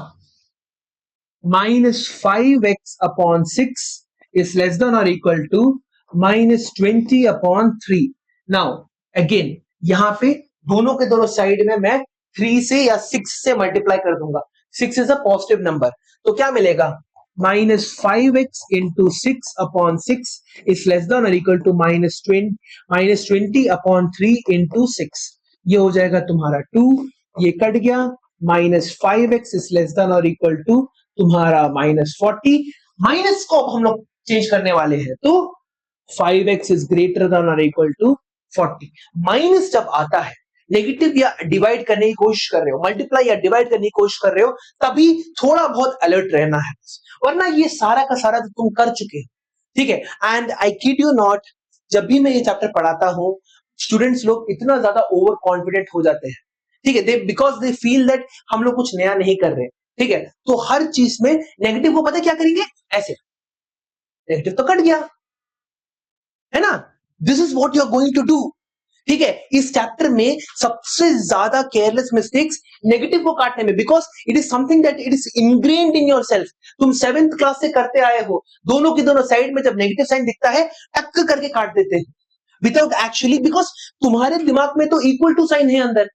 S1: -5x/6 is less than or equal to -20/3। Now again यहां पे दोनों के दोनों साइड में मैं 3 से या 6 से मल्टीप्लाई कर दूंगा। 6 इज अ पॉजिटिव नंबर, तो क्या मिलेगा? -5x into 6/6 is less than or equal to -20/3 into 6। ये हो जाएगा तुम्हारा 2, ये कट गया। -5x is less than or equal to तुम्हारा -40। माइनस को अब हम लोग चेंज करने वाले हैं, तो 5x is greater than or equal to 40। Minus जब आता है, नेगेटिव या डिवाइड करने की कोशिश कर रहे हो, मल्टीप्लाई या डिवाइड करने की कोशिश कर रहे हो, तभी थोड़ा बहुत अलर्ट रहना है, वरना ये सारा का सारा तो तुम कर चुके हो, ठीक है। And I kid you not, जब भी मैं ये चैप्टर पढ़ाता हूं, स्टूडेंट्स लोग इतना ज्यादा ओवर कॉन्फिडेंट हो जाते हैं, ठीक है, दे बिकॉज दे फील दैट हम लोग कुछ नया नहीं कर रहे, ठीक है। तो हर चीज में नेगेटिव को पता क्या करेंगे, ऐसे नेगेटिव तो कट गया, है ना। This is what you are going to do, ठीक है। इस चैप्टर में सबसे ज्यादा केयरलेस मिस्टेक्स नेगेटिव को काटने में, because it is something that it is ingrained in yourself. तुम 7th क्लास से करते आए हो, दोनों की दोनों साइड में जब नेगेटिव साइन दिखता है, टक करके काट देते हैं विदाउट एक्चुअली, बिकॉज तुम्हारे दिमाग में तो इक्वल टू साइन है अंदर,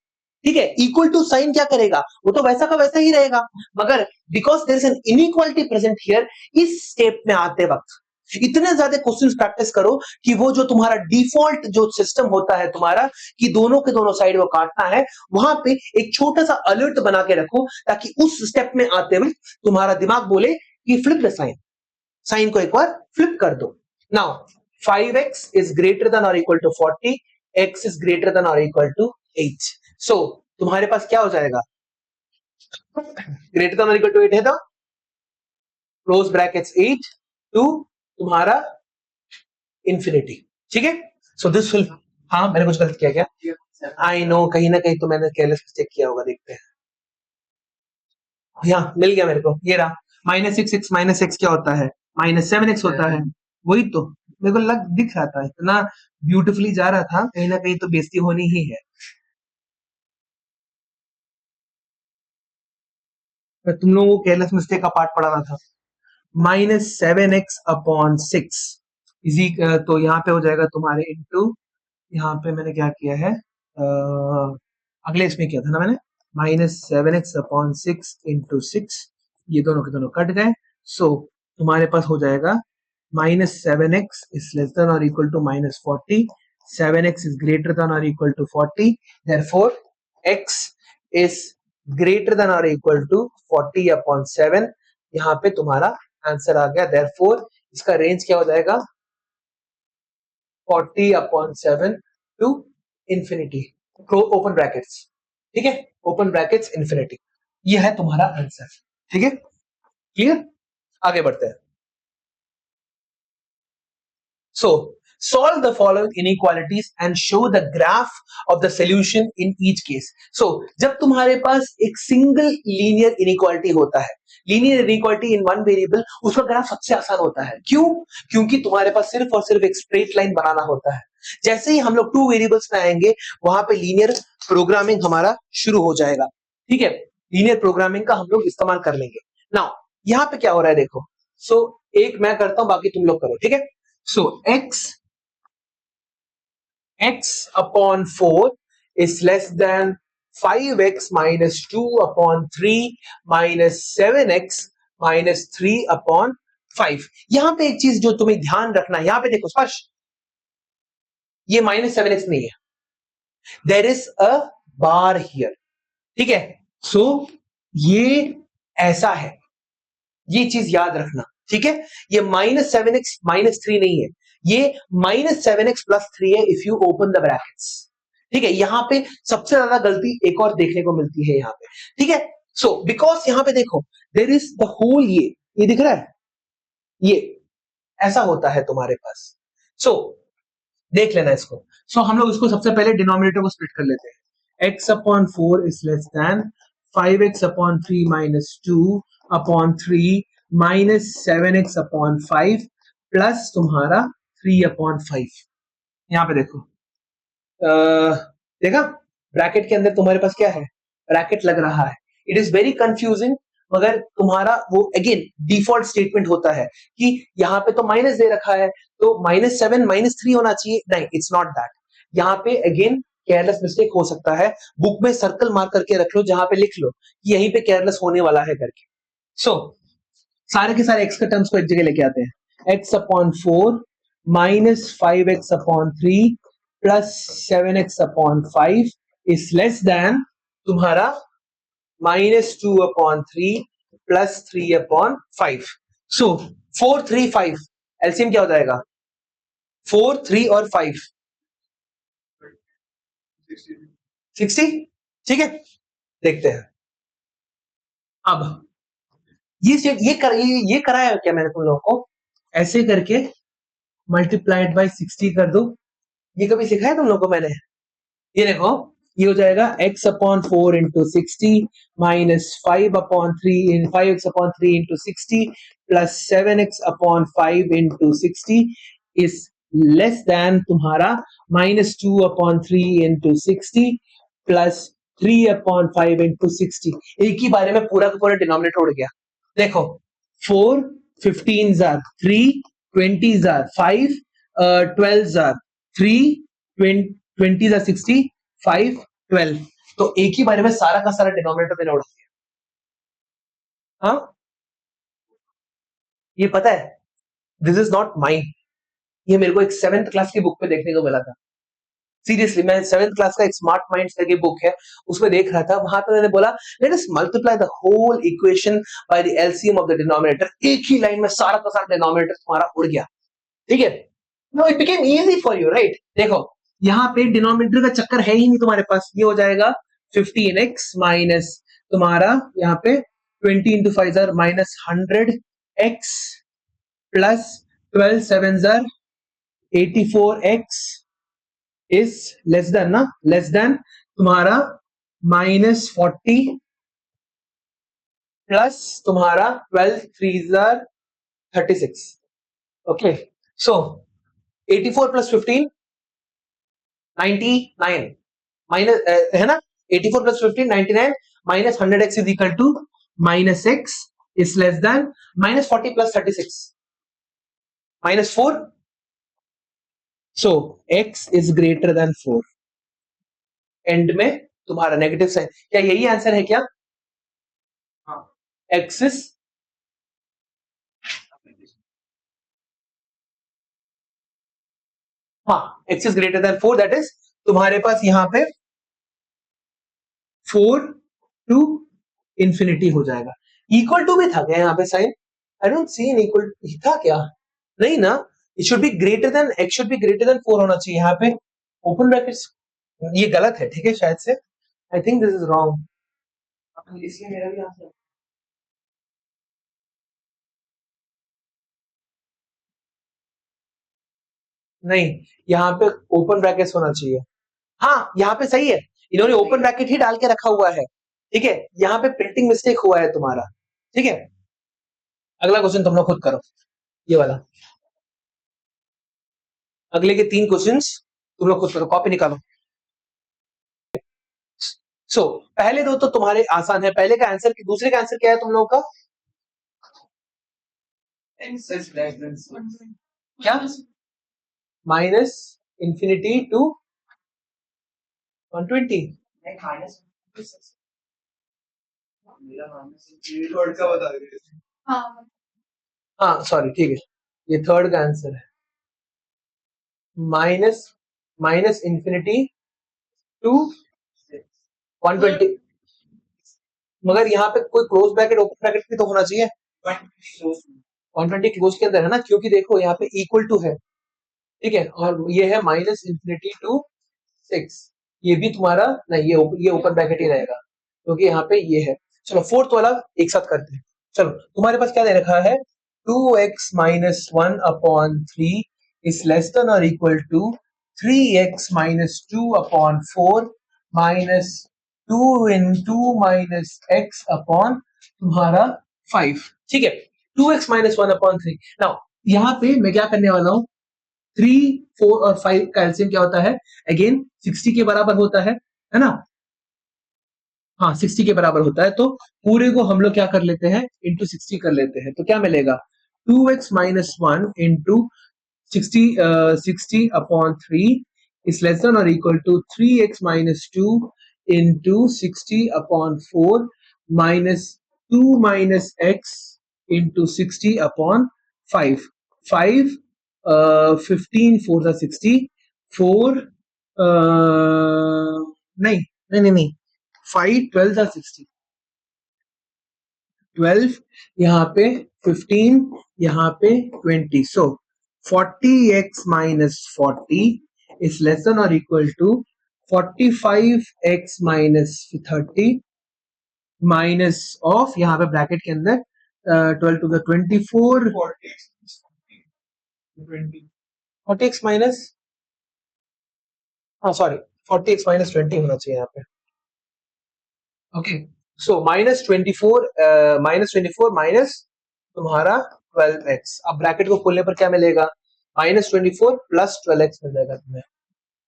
S1: ठीक है। इक्वल टू साइन क्या करेगा, वो तो वैसा का वैसा ही रहेगा, मगर because there is an inequality present here, इस स्टेप में आते वक्त इतने ज्यादा क्वेश्चंस प्रैक्टिस करो कि वो जो तुम्हारा डिफॉल्ट जो सिस्टम होता है तुम्हारा, कि दोनों के दोनों साइड वो काटना है, वहां पे एक छोटा सा अलर्ट बना के रखो, ताकि उस स्टेप में आते हुए तुम्हारा दिमाग बोले कि फ्लिप द साइन, साइन को एक बार फ्लिप कर दो। Now 5x is greater than or equal to 40, x is greater than or equal to 8। so तुम्हारे पास क्या हो जाएगा, greater than or equal to 8 है तो क्लोज ब्रैकेट्स 8 टू तुम्हारा इंफिनिटी, ठीक है। सो दिस विल, हाँ मैंने कुछ गलत किया क्या? आई नो, कहीं ना कहीं तो मैंने केयरलेस मिस्टेक किया होगा, देखते हैं। यहाँ मिल गया मेरे को, ये रहा। -6x -x क्या होता है, -7x होता है, वही तो मेरे को लग दिख रहा था, इतना ब्यूटीफुली जा रहा था, कहीं ना कहीं तो बेइज्जती होनी ही है। मैं तुम लोगों को केयरलेस मिस्टेक का पार्ट पढ़ा रहा था। -7x/6 इजी, तो यहाँ पे हो जाएगा तुम्हारे इंटू, यहाँ पे मैंने क्या किया है, अगले इसमें किया था ना मैंने, -7x/6 इंटू 6, ये दोनों के दोनों कट गए। सो तुम्हारे पास हो जाएगा -7x is less than or equal to -40, 7x is greater than or equal to 40, therefore x is greater than or equal to 40/7। यहाँ पे तुम्हारा आंसर आ गया, therefore इसका रेंज क्या हो जाएगा, 40/7 टू इंफिनिटी, ओपन ब्रैकेट्स, ठीक है, ओपन ब्रैकेट्स इंफिनिटी। ये है तुम्हारा आंसर, ठीक है, क्लियर। आगे बढ़ते हैं। So solve the following inequalities and show the graph of the solution in each case। So जब तुम्हारे पास एक सिंगल लीनियर इनइक्वालिटी होता है, linear inequality in one variable, उसका ग्राफ सबसे आसान होता है। क्यों? क्योंकि तुम्हारे पास सिर्फ और सिर्फ एक स्ट्रेट लाइन बनाना होता है। जैसे ही हम लोग 2 वेरिएबल्स में आएंगे, वहां पे लीनियर प्रोग्रामिंग हमारा शुरू हो जाएगा, ठीक है। लीनियर प्रोग्रामिंग का हम लोग इस्तेमाल कर लेंगे। नाउ यहाँ पे क्या हो रहा है देखो, सो एक मैं करता हूं, बाकी तुम लोग करो, ठीक है। So x/4 is less than 5x minus 2/3 minus 7x minus 3/5। यहां पे एक चीज जो तुम्हें ध्यान रखना है, यहां पे देखो स्पर्श, ये -7x नहीं है, there is a bar here, ठीक है। सो ये ऐसा है, ये चीज याद रखना, ठीक है। ये -7x -3 नहीं है, ये -7x + 3 है if you open the brackets, ठीक है। यहां पे सबसे ज्यादा गलती एक और देखने को मिलती है यहाँ पे, ठीक है। सो बिकॉज यहां पे देखो देयर इज द होल, ये दिख रहा है, ये ऐसा होता है तुम्हारे पास। सो देख लेना इसको। सो हम लोग इसको सबसे पहले डिनोमिनेटर को स्प्लिट कर लेते हैं। x/4 is less than 5x/3 minus 2/3 minus 7x/5 plus तुम्हारा 3/5। यहाँ पे देखो, देखा, ब्रैकेट के अंदर तुम्हारे पास क्या है, ब्रैकेट लग रहा है। इट इज वेरी कंफ्यूजिंग, मगर तुम्हारा वो अगेन डिफॉल्ट स्टेटमेंट होता है कि यहाँ पे तो माइनस दे रखा है तो -7 -3 होना चाहिए, नहीं, इट्स नॉट दैट। यहाँ पे अगेन केयरलेस मिस्टेक हो सकता है, बुक में सर्कल मार्क करके रख लो, जहां पे लिख लो कि यहीं पे केयरलेस होने वाला है करके। सो सारे के सारे एक्स के टर्म्स को एक जगह लेके आते हैं। x upon 4 minus 5x upon 3 plus 7x upon 5 is less than तुम्हारा -2 अपॉन 3 प्लस 3 अपॉन 5। सो 4 3 5 एलसीएम क्या हो जाएगा, 4 3 और 5 60। ठीक है, देखते हैं अब ये कराया क्या मैंने तुम लोगों को, ऐसे करके मल्टीप्लाइड बाय 60 कर दो। ये कभी सिखाया तुम लोगों को मैंने, ये देखो, ये हो जाएगा x upon 4 into 60 minus 5 upon 3 in 5x upon 3 into 60 plus 7x upon 5 into 60 is less than तुम्हारा -2 upon 3 into 60 plus 3 upon 5 into 60। एक ही बारे में पूरा का पूरा डिनोमिनेटर उड़ गया। देखो 4 15 जार 3 20 जार 5 12 जार 3 20 जार 60 5 12, तो एक ही बारे में सारा का सारा डिनोमिनेटर मैंने उड़ा दिया। हाँ, ये पता है, दिस इज नॉट माइन, ये मेरे को एक 7th क्लास की बुक पे देखने को मिला था। सीरियसली, मैं 7th क्लास का एक स्मार्ट माइंड्स करके बुक है, उसमें देख रहा था, वहां पे मैंने बोला let us multiply the whole equation by the LCM of the denominator. एक ही लाइन में सारा का सारा डिनोमिनेटर तुम्हारा उड़ गया। ठीक है, no it became easy for you, right. देखो यहाँ पे डिनोमिनेटर का चक्कर है ही नहीं तुम्हारे पास, ये हो जाएगा 15x माइनस तुम्हारा यहाँ पे 20 इंटू 5 जार माइनस 100x प्लस 12 7 जार 84x इज लेस देन ना, लेस देन तुम्हारा -40 प्लस तुम्हारा 12 3 जार 36। ओके, सो 84 प्लस 15 99 माइनस है ना, 84 plus 15 99 minus 100x is equal to -x is less than -40 plus 36 -4। So x is greater than 4। End में तुम्हारा नेगेटिव साइन, क्या यही आंसर है क्या? हाँ, x इज हाँ x is greater than 4, that is तुम्हारे पास यहां पे 4 टू इंफिनिटी हो जाएगा। इक्वल टू भी था क्या यहाँ पे sign? I don't see an equal था क्या, नहीं ना, it should be greater than, x should be greater than 4 होना चाहिए यहाँ पे, ओपन ब्रैकेट्स। ये गलत है, ठीक है, शायद से, I think this is wrong, इसलिए मेरा भी आंसर नहीं, यहाँ पे ओपन ब्रैकेट्स होना चाहिए। हाँ, यहाँ पे सही है, इन्होंने ओपन ब्रैकेट ही डाल के रखा हुआ है। ठीक है, यहाँ पे प्रिंटिंग मिस्टेक हुआ है तुम्हारा। ठीक है, अगला क्वेश्चन तुम लोग खुद करो, ये वाला, अगले के 3 क्वेश्चंस तुम लोग खुद करो, कॉपी निकालो। पहले दो तो तुम्हारे आसान है, पहले का आंसर, दूसरे का आंसर क्या है तुम लोगों का? क्या? Minus infinity to 120। हाँ सॉरी, ठीक है, ये थर्ड का आंसर है, माइनस माइनस इंफिनिटी टू 120। मगर यहाँ पे कोई क्लोज ब्रैकेट ओपन ब्रैकेट भी तो होना चाहिए। 120 क्लोज के अंदर है ना, क्योंकि देखो यहाँ पे इक्वल टू है, ठीक है, और ये है माइनस इंफिनिटी टू 6, ये भी तुम्हारा नहीं, ये ओपन ब्रैकेट ही रहेगा क्योंकि यहाँ पे ये है। चलो फोर्थ वाला एक साथ करते हैं। चलो तुम्हारे पास क्या दे रखा है, 2x minus 1 upon 3 is less than और equal to 3x minus 2 upon 4 minus 2 into minus x upon तुम्हारा 5। ठीक है, 2x माइनस 1 अपॉन 3। नाउ यहाँ पे मैं क्या करने वाला हूं, 3, 4 और 5 का एलसीएम क्या होता है? अगेन 60 के बराबर होता है ना? हाँ 60 के बराबर होता है, तो पूरे को हम लोग क्या कर लेते हैं, इंटू 60 कर लेते हैं, तो क्या मिलेगा? 2x minus 1 into 60 upon 3 is less than or equal to 3x minus 2 into 60 upon 4 minus 2 minus x into 60 upon 5. 5 15 4 the 60 4 नहीं नहीं नहीं नहीं 5 12 the 60 12 यहाँ पे 15 यहाँ पे 20, so 40x minus 40 is less than or equal to 45x minus 30 minus of यहाँ पे ब्रैकेट के अंदर 12 टू द 24 40x माइनस, हाँ सॉरी 40x माइनस 20 होना चाहिए यहाँ पे। ओके सो -24 माइनस तुम्हारा 12x, अब ब्रैकेट को खोलने पर क्या मिलेगा? -24 प्लस 12x मिल जाएगा तुम्हें,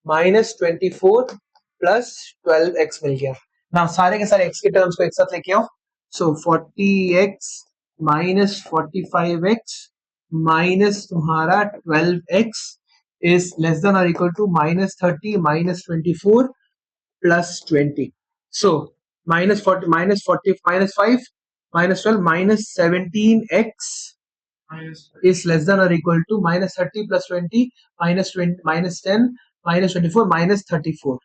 S1: -24 प्लस 12x मिल गया ना। सारे के सारे x के टर्म्स को एक साथ लेके आओ, सो 40x माइनस 45x माइनस तुम्हारा 12x इज लेस देन और equal to -30 -24 plus 20, so -40 -40 -5 -12 -17x is less than or equal to -30 plus 20 -20 -10 -24 -34,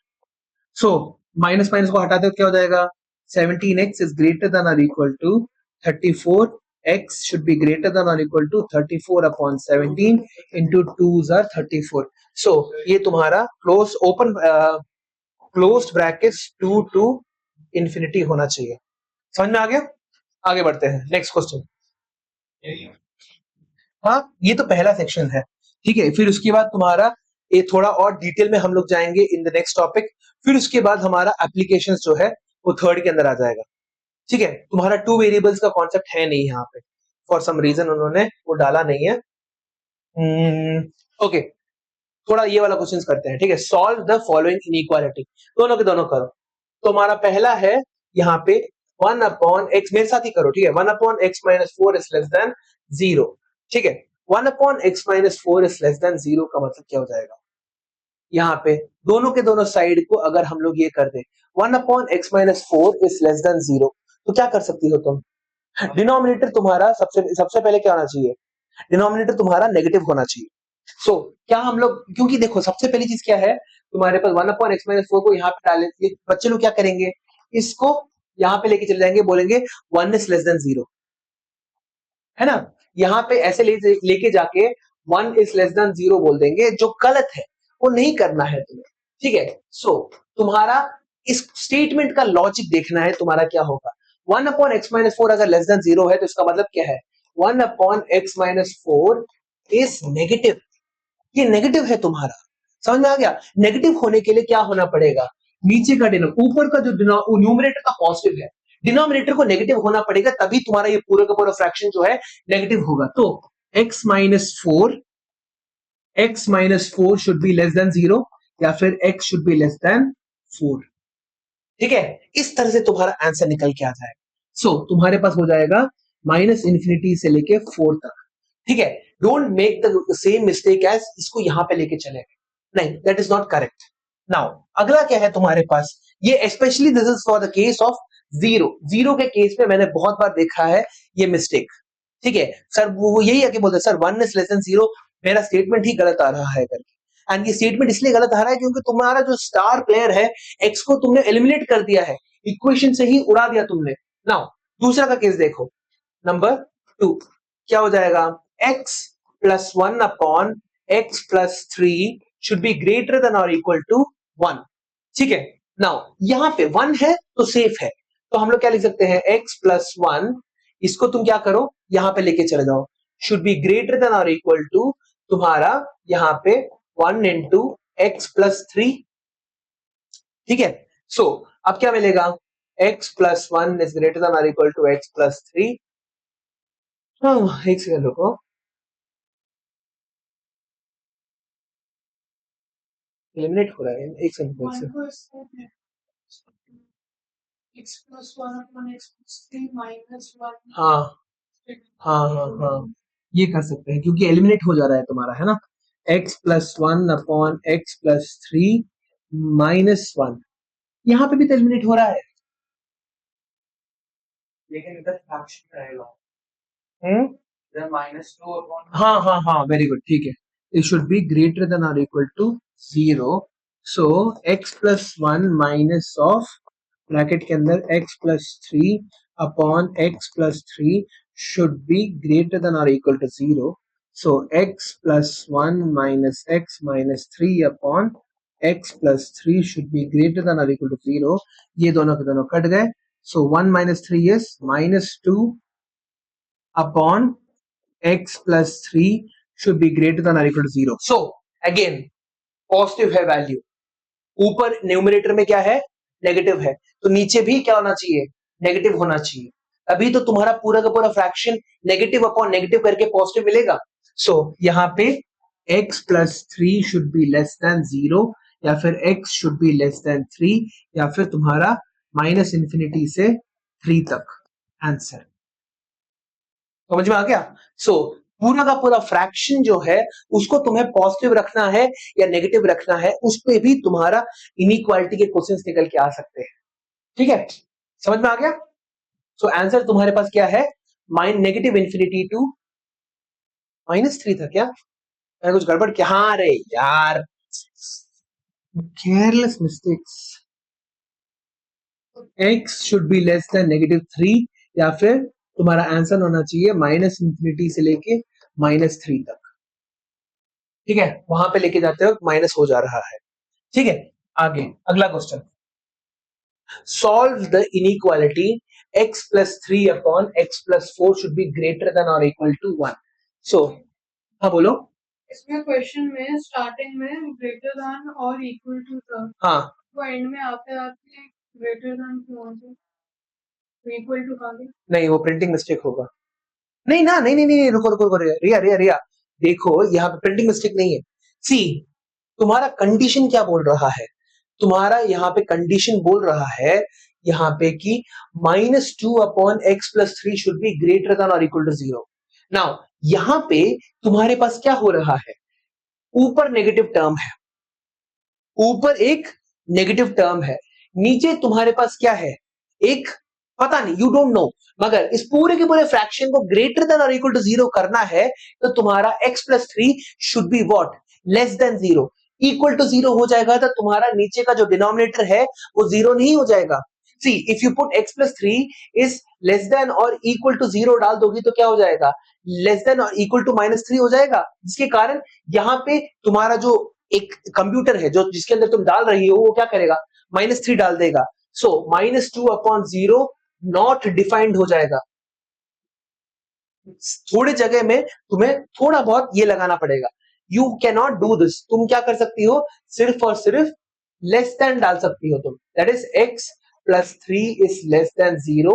S1: so minus minus को हटाते हो क्या हो जाएगा? 17x is greater than or equal to 34, x should be greater than or equal to 34 upon 17 into 2s are 34, so ये तुम्हारा close open closed brackets 2 to infinity होना चाहिए। समझ में आ गया? आगे बढ़ते हैं, नेक्स्ट क्वेश्चन। हाँ ये तो पहला सेक्शन है, ठीक है, फिर उसके बाद तुम्हारा ये थोड़ा और डिटेल में हम लोग जाएंगे इन द नेक्स्ट टॉपिक, फिर उसके बाद हमारा एप्लीकेशन जो है वो थर्ड के अंदर आ जाएगा, ठीक है। तुम्हारा टू वेरिएबल्स का कॉन्सेप्ट है नहीं यहाँ पे, फॉर सम रीजन उन्होंने वो डाला नहीं है। ओके थोड़ा ये वाला क्वेश्चन करते हैं, ठीक है। सॉल्व द फॉलोइंग इनइक्वालिटी, दोनों के दोनों करो। तो हमारा पहला है यहाँ पे 1 अपॉन एक्स, मेरे साथ ही करो, ठीक है। 1 upon x minus 4 is less than 0, ठीक है। 1 upon x minus 4 is less than 0 का मतलब क्या हो जाएगा? यहाँ पे दोनों के दोनों साइड को अगर हम लोग ये कर दे 1 upon x minus 4 is less than 0, तो क्या कर सकती हो तुम? डिनोमिनेटर तुम्हारा सबसे पहले क्या होना चाहिए? डिनोमिनेटर तुम्हारा नेगेटिव होना चाहिए। सो क्या हम लोग, क्योंकि देखो सबसे पहली चीज क्या है तुम्हारे पास 1 अपॉन एक्स माइनस 4 को यहाँ पे डाले, बच्चे लोग क्या करेंगे, इसको यहाँ पे लेके चले जाएंगे, बोलेंगे 1 इज लेस देन 0, है ना। यहाँ पे ऐसे लेके जाके 1 इज लेस देन 0 बोल देंगे, जो गलत है, वो नहीं करना है तुम्हें, ठीक है। सो तुम्हारा इस स्टेटमेंट का लॉजिक देखना है, तुम्हारा क्या होगा। 1 अपॉन एक्स माइनस 4 अगर लेस देन 0 है तो इसका मतलब क्या है? 1 upon x minus 4 is negative, ये नेगेटिव है तुम्हारा। समझ में आ गया? नेगेटिव होने के लिए क्या होना पड़ेगा? नीचे का ऊपर का जो न्यूमरेटर का पॉजिटिव है, डिनोमिनेटर को नेगेटिव होना पड़ेगा, तभी तुम्हारा ये पूरा का पूरा फ्रैक्शन जो है नेगेटिव होगा। तो x minus 4 should be less than 0 या फिर x should be less than 4, ठीक है। इस तरह से तुम्हारा आंसर निकल के आ जाएगा। सो तुम्हारे पास हो जाएगा माइनस इंफिनिटी से लेके 4 तक, ठीक है। Don't make the same mistake as इसको यहां पे लेके चले गए, नहीं, that is not correct. Now अगला क्या है तुम्हारे पास, ये specially this is for the case of zero के केस में मैंने बहुत बार देखा है ये मिस्टेक, ठीक है। सर वो यही आके बोलते सर 1 इज लेस देन 0, मेरा स्टेटमेंट ही गलत आ रहा है करके। एंड ये स्टेटमेंट इसलिए गलत आ रहा है क्योंकि तुम्हारा जो स्टार प्लेयर है एक्स को तुमने एलिमिनेट कर दिया है, इक्वेशन से ही उड़ा दिया तुमने। नाउ दूसरा का केस देखो, नंबर 2 क्या हो जाएगा? x plus 1 upon x plus 3 should be greater than और इक्वल टू 1, ठीक है। नाउ यहां पे 1 है तो सेफ है, तो हम लोग क्या लिख सकते हैं? x प्लस 1, इसको तुम क्या करो, यहां पे लेके चले जाओ, शुड बी ग्रेटर देन और इक्वल टू तुम्हारा यहां पे 1 इंटू एक्स प्लस 3, ठीक है। सो अब क्या मिलेगा? x plus 1 is greater than और इक्वल टू x प्लस 3। एक सेकंड रुको, एलिमिनेट हो रहा है, एक second
S2: x plus 1 upon x plus 3 minus 1
S1: हाँ हाँ हाँ हाँ, ये कर सकते हैं क्योंकि एलिमिनेट हो जा रहा है तुम्हारा, है ना, x plus 1 upon x plus 3 minus 1, यहाँ पे भी तो एलिमिनेट हो रहा है, लेकिन इधर फ्रैक्शन रहेगा। इधर माइनस 2 अपॉन, हाँ हाँ हाँ, वेरी गुड, ठीक है, it should be greater than or equal to 0, so x plus 1 minus of bracket के अंदर x plus 3 upon x plus 3 should be greater than or equal to 0, so x plus 1 minus x minus 3 upon x plus 3 should be greater than or equal to 0, ये दोनों के दोनों कट गए, so 1 minus 3 is minus 2 upon x plus 3 should be greater than or equal to 0. So again positive है वैल्यू, ऊपर न्यूमरेटर में क्या है, नेगेटिव है, तो नीचे भी क्या होना चाहिए, नेगेटिव होना चाहिए, अभी तो तुम्हारा पूरा का पूरा फ्रैक्शन नेगेटिव अपॉन नेगेटिव करके पॉजिटिव मिलेगा। सो यहाँ पे x plus 3 should be less than 0, या फिर x should be less than 3, या फिर तुम्हारा माइनस इंफिनिटी से 3 तक आंसर। समझ में आ गया? सो पूरा का पूरा फ्रैक्शन जो है उसको तुम्हें पॉजिटिव रखना है या नेगेटिव रखना है, उस पे भी तुम्हारा इनइक्वालिटी के क्वेश्चंस निकल के आ सकते हैं, ठीक है, समझ में आ गया? सो आंसर तुम्हारे पास क्या है, नेगेटिव इंफिनिटी टू -3 था क्या, मैं कुछ गड़बड़ क्या, हाँ रे यार, careless mistakes, x should be less than -3, या फिर तुम्हारा आंसर होना चाहिए -इंफिनिटी से लेके -3 तक, ठीक है, वहां पे लेके जाते हो माइनस हो जा रहा है, ठीक है। आगे अगला question, solve the inequality x plus 3 upon x plus 4 should be greater than or equal to 1. So हाँ बोलो,
S2: इसमें क्वेश्चन में स्टार्टिंग में ग्रेटर देन और इक्वल टू था,
S1: हाँ
S2: तो एंड में आते आते ग्रेटर देन क्यों से इक्वल टू आ गया,
S1: नहीं वो प्रिंटिंग मिस्टेक होगा, नहीं ना, नहीं नहीं नहीं, रुको रुको रुको, रिया रिया रिया, देखो यहाँ पे प्रिंटिंग मिस्टेक नहीं है, सी तुम्हारा कंडीशन क्या बोल रहा है, तुम्हारा यहाँ पे कंडीशन बोल रहा है यहाँ पे कि -2 upon x plus 3 should be greater than और इक्वल टू 0। नाउ यहाँ पे तुम्हारे पास क्या हो रहा है, ऊपर नेगेटिव टर्म है, ऊपर एक नेगेटिव टर्म है, नीचे तुम्हारे पास क्या है, एक पता नहीं, यू डोंट नो, मगर इस पूरे के पूरे फ्रैक्शन को ग्रेटर देन और इक्वल टू 0 करना है तो तुम्हारा x plus 3 should be what, less than 0, equal to 0 हो जाएगा तो तुम्हारा नीचे का जो डिनोमिनेटर है वो 0 नहीं हो जाएगा। See if you put x plus 3 is less than और इक्वल टू 0 डाल दोगी तो क्या हो जाएगा, लेस देन और इक्वल टू -3 हो जाएगा, जिसके कारण यहाँ पे तुम्हारा जो एक कंप्यूटर है जो जिसके अंदर तुम डाल रही हो वो क्या करेगा, -3 डाल देगा, सो -2 अपॉन 0 नॉट डिफाइंड हो जाएगा, थोड़ी जगह में तुम्हें थोड़ा बहुत ये लगाना पड़ेगा, you can not do this, तुम क्या कर सकती हो, सिर्फ और सिर्फ लेस देन डाल सकती हो तुम, that is x plus 3 is less than 0,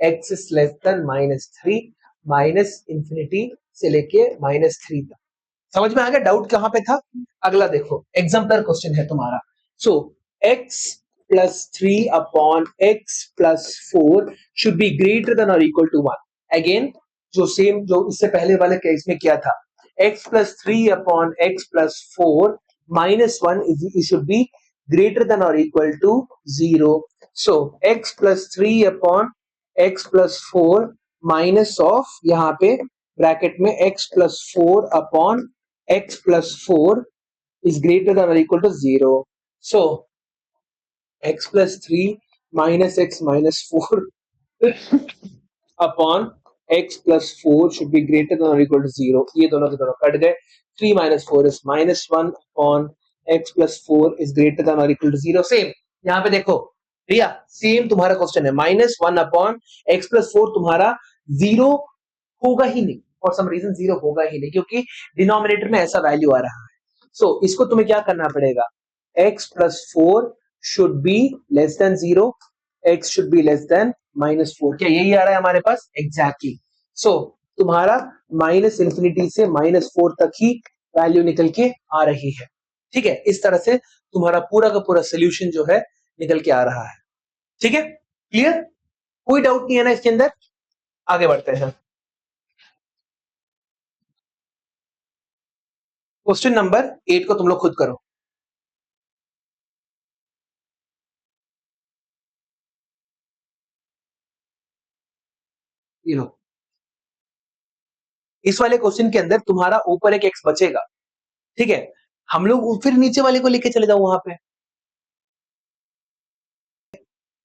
S1: x is less then -3, minus infinity से लेके -3 तक। समझ में आ गया डाउट कहां पे था? अगला देखो, एग्जाम्पलर क्वेश्चन है तुम्हारा, so x plus 3 upon x plus 4 should be greater than और इक्वल टू 1। अगेन जो सेम जो इससे पहले वाले केस में किया था, x plus 3 upon x plus 4 minus 1 should be greater than और equal to 0, so x plus 3 upon x plus 4 minus of यहाँ पे ब्रैकेट में x plus 4 upon x plus 4 is greater than or equal to 0. So x plus 3 minus x minus 4 upon x plus 4 should be greater than or equal to 0. ये दोनों के दोनों कट गए, 3 minus 4 is -1 upon x plus 4 is greater than or equal to 0. Same यहाँ पे देखो रिया, सेम तुम्हारा क्वेश्चन है, -1 अपॉन x plus 4 तुम्हारा 0 होगा ही नहीं, फॉर सम रीजन 0 होगा ही नहीं क्योंकि डिनोमिनेटर में ऐसा वैल्यू आ रहा है। सो इसको तुम्हें क्या करना पड़ेगा, x plus 4 should be less than 0, x should be less than -4, क्या यही आ रहा है हमारे पास? एग्जैक्टली। सो तुम्हारा माइनस इंफिनिटी से -4 तक ही वैल्यू निकल के आ रही है। ठीक है, इस तरह से तुम्हारा पूरा का पूरा सोल्यूशन जो है निकल के आ रहा है। ठीक है, क्लियर? कोई डाउट नहीं है ना इसके अंदर? आगे बढ़ते हैं। क्वेश्चन नंबर 8 को तुम लोग खुद करो। ये लो, इस वाले क्वेश्चन के अंदर तुम्हारा ऊपर एक एक्स बचेगा, ठीक है, हम लोग फिर नीचे वाले को लेके चले जाओ, वहां पे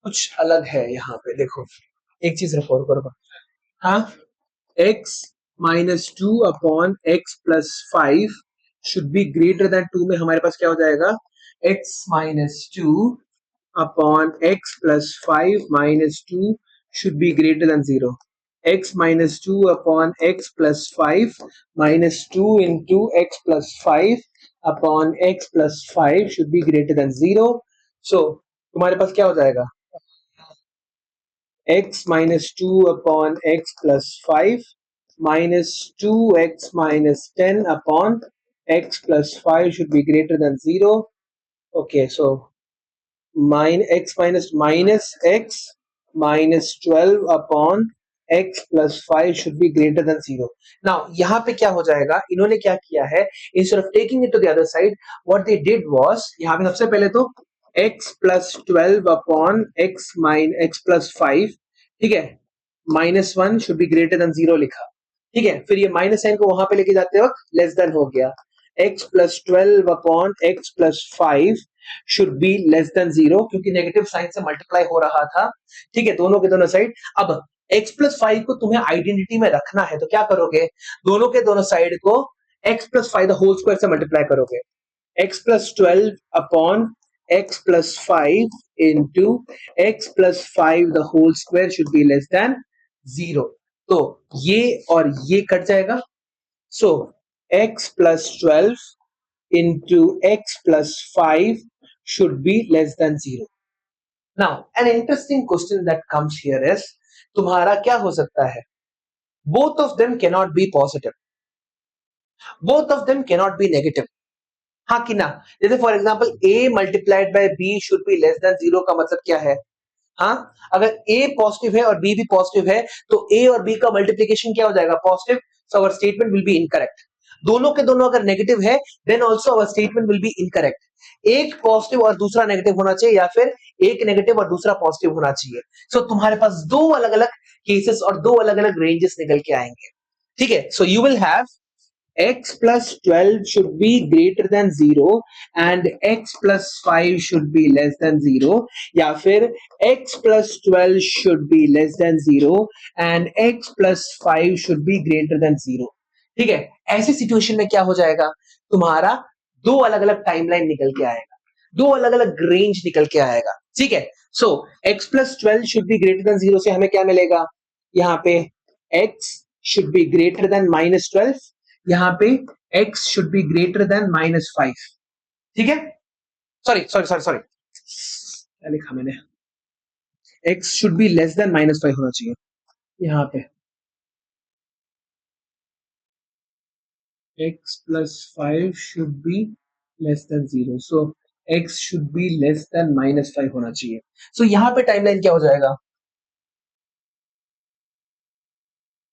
S1: कुछ अलग है। यहाँ पे देखो, एक चीज रेफर करो। हाँ, x minus two upon x plus five should be greater than two में हमारे पास क्या हो जाएगा, x minus two upon x plus five minus two should be greater than zero. x minus two upon x plus five minus two into x plus five upon x plus five should be greater than zero. So तुम्हारे पास क्या हो जाएगा, x minus 2 upon x plus 5 minus 2x minus 10 upon x plus 5 should be greater than 0. Okay, so x minus x minus 12 upon x plus 5 should be greater than 0. Now यहाँ पे क्या हो जाएगा, इन्होंने क्या किया है, instead of taking it to the other side, what they did was, यहाँ पे सबसे पहले तो x plus 12 upon x plus 5, ठीक है, minus one should be greater than zero लिखा, ठीक है, फिर ये माइनस साइन को वहां पे लेके जाते वक्त लेस देन हो गया, x plus 12 upon x plus 5 should be less than zero, क्योंकि नेगेटिव साइन से मल्टीप्लाई हो रहा था, ठीक है, दोनों के दोनों साइड। अब x प्लस 5 को तुम्हें आइडेंटिटी में रखना है, तो क्या करोगे, दोनों के दोनों साइड को x plus 5 the whole square से मल्टीप्लाई करोगे, x plus 12 upon x plus 5 into x plus 5 the whole square should be less than 0. तो ये और ये कट जाएगा, so x plus 12 into x plus 5 should be less than 0. Now an interesting question that comes here is, तुम्हारा क्या हो सकता है, both of them cannot be positive, both of them cannot be negative, हाँ कि ना, जैसे for example a multiplied by b should be less than zero का मतलब क्या है, हाँ, अगर a पॉजिटिव है और b भी पॉजिटिव है तो a और b का मल्टीप्लिकेशन क्या हो जाएगा, positive, so our statement will be incorrect. दोनों के दोनों अगर नेगेटिव है then also our statement will be incorrect. एक पॉजिटिव और दूसरा नेगेटिव होना चाहिए, या फिर एक नेगेटिव और दूसरा पॉजिटिव होना चाहिए। सो तुम्हारे पास दो अलग अलग केसेस और दो अलग अलग रेंजेस निकल के आएंगे, ठीक है। So you will have x plus 12 should be greater than 0 and x plus 5 should be less than 0, या फिर x plus 12 should be less than 0 and x plus 5 should be greater than 0, ठीक है। ऐसी सिचुएशन में क्या हो जाएगा, तुम्हारा दो अलग अलग टाइमलाइन निकल के आएगा, दो अलग अलग रेंज निकल के आएगा, ठीक है। सो x plus 12 should be greater than 0 से हमें क्या मिलेगा, यहाँ पे x should be greater than minus 12, यहाँ पे x should be greater then minus 5, ठीक है, सॉरी सॉरी सॉरी सॉरी क्या लिखा मैंने, x should be less than minus 5 होना चाहिए, यहाँ पे x plus 5 should be less than 0, so x should be less than minus 5 होना चाहिए। सो यहाँ पे टाइमलाइन क्या हो जाएगा,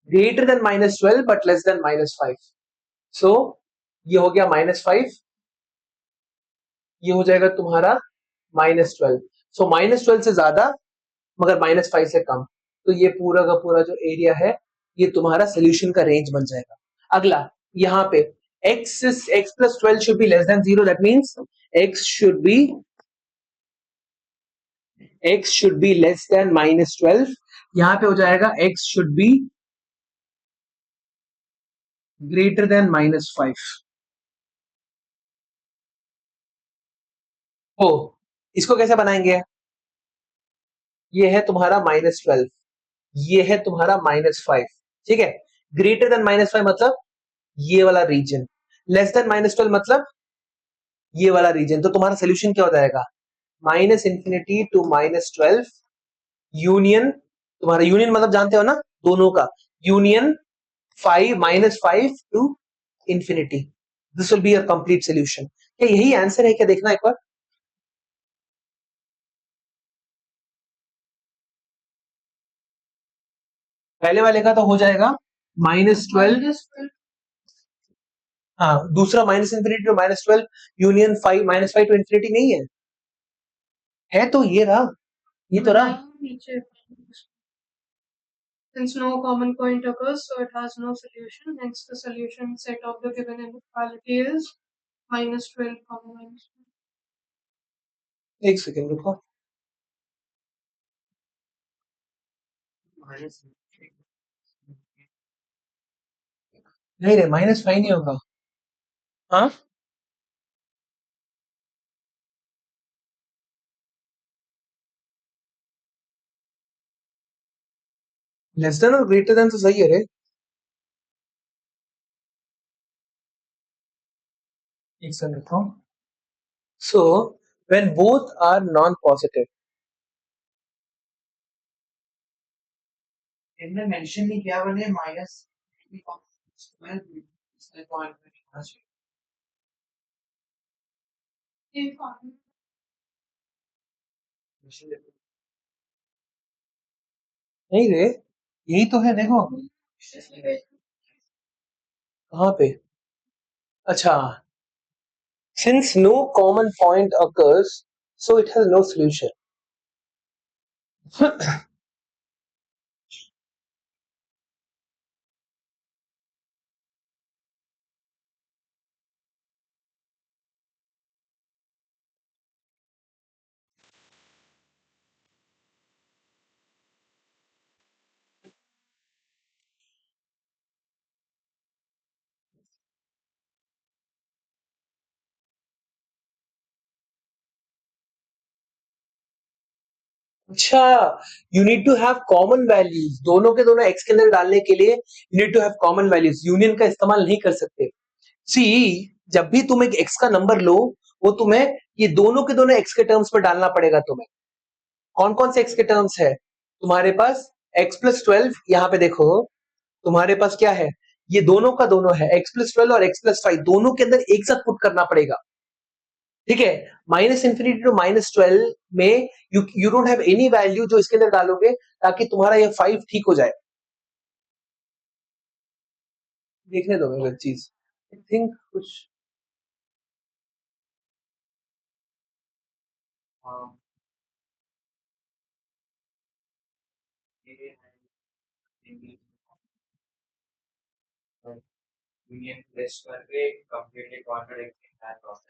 S1: greater than minus 12 but less than minus 5, सो ये हो गया माइनस 5, ये हो जाएगा तुम्हारा माइनस 12, सो माइनस 12 से ज्यादा मगर माइनस 5 से कम, तो ये पूरा का पूरा जो एरिया है ये तुम्हारा सोल्यूशन का रेंज बन जाएगा। अगला यहाँ पे x plus 12 should be less than 0, that means x should be less than minus 12, यहाँ पे हो जाएगा x should be greater then minus 5। तो इसको कैसे बनाएंगे, ये है तुम्हारा माइनस 12, ये है तुम्हारा माइनस 5, ठीक है। ग्रेटर देन माइनस 5 मतलब ये वाला रीजन, लेस देन माइनस 12 मतलब ये वाला रीजन, तो तुम्हारा सोल्यूशन क्या हो जाएगा, minus infinity to minus 12 union, तुम्हारा यूनियन मतलब जानते हो ना, दोनों का union 5 minus 5 to infinity, this will be your complete solution. क्या यही आंसर है क्या? देखना एक बार। पहले वाले का तो हो जाएगा -12।
S2: -12
S1: हाँ, दूसरा -∞ टू -12 यूनियन 5 -5 टू इंफिनिटी नहीं है तो ये रहा, ये तो रहा।
S2: नीचे since no common point occurs, so it has no solution. Hence, the solution set of the given inequality is -12, -12.
S1: एक सेकेंड रुको। नहीं रे, -5 नहीं होगा। हाँ, लेस देन और ग्रेटर देन तो सही है रे। एक सेकंड रुको। So when both are non positive, इनने मेंशन नहीं किया बने माइनस नहीं रे, यही तो है देखो। कहाँ पे? अच्छा, since no common point occurs, so it has no solution. अच्छा, you need to have common values, दोनों के दोनों एक्स के अंदर डालने के लिए you need to have common values. Union का इस्तेमाल नहीं कर सकते। सी, जब भी तुम एक एक्स का नंबर लो, वो तुम्हें ये दोनों के दोनों एक्स के टर्म्स में डालना पड़ेगा। तुम्हें कौन कौन से एक्स के टर्म्स है तुम्हारे पास? x+12, यहाँ पे देखो तुम्हारे पास क्या है, ये दोनों का दोनों है, x+12 और x+5 दोनों के अंदर एक साथ पुट करना पड़ेगा। ठीक है, -∞ टू -12 में you don't have any value जो इसके अंदर डालोगे ताकि तुम्हारा ये 5 ठीक हो जाए। देखने दो मेरे चीज, आई थिंक कुछ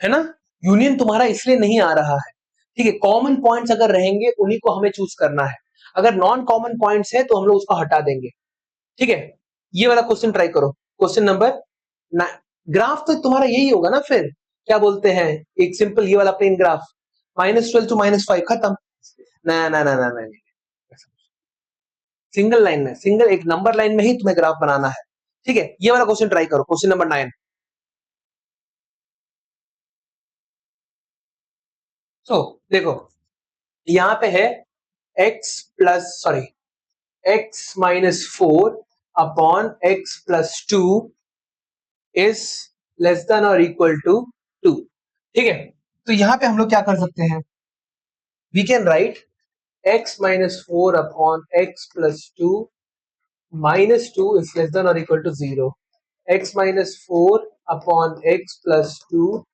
S1: है ना। यूनियन तुम्हारा इसलिए नहीं आ रहा है। ठीक है, कॉमन पॉइंट्स अगर रहेंगे उन्हीं को हमें चूज करना है। अगर नॉन कॉमन पॉइंट्स है तो हम लोग उसको हटा देंगे। ठीक है, ये वाला क्वेश्चन ट्राई करो। क्वेश्चन नंबर, ग्राफ तो तुम्हारा यही होगा ना फिर, क्या बोलते हैं, एक सिंपल ये वाला प्लेन ग्राफ, -12 टू -5 खत्म। ना ना ना ना ना, सिंगल लाइन में, सिंगल एक नंबर लाइन में ही तुम्हें ग्राफ बनाना है। ठीक है, ये वाला क्वेश्चन ट्राई करो, क्वेश्चन नंबर 9। सो देखो, यहाँ पे है x−4 upon x+2 is less than और इक्वल टू 2। ठीक है, तो यहाँ पे हम लोग क्या कर सकते हैं, we can write x−4 upon x+2 -2 is less than or equal to 0. x−4 upon x+2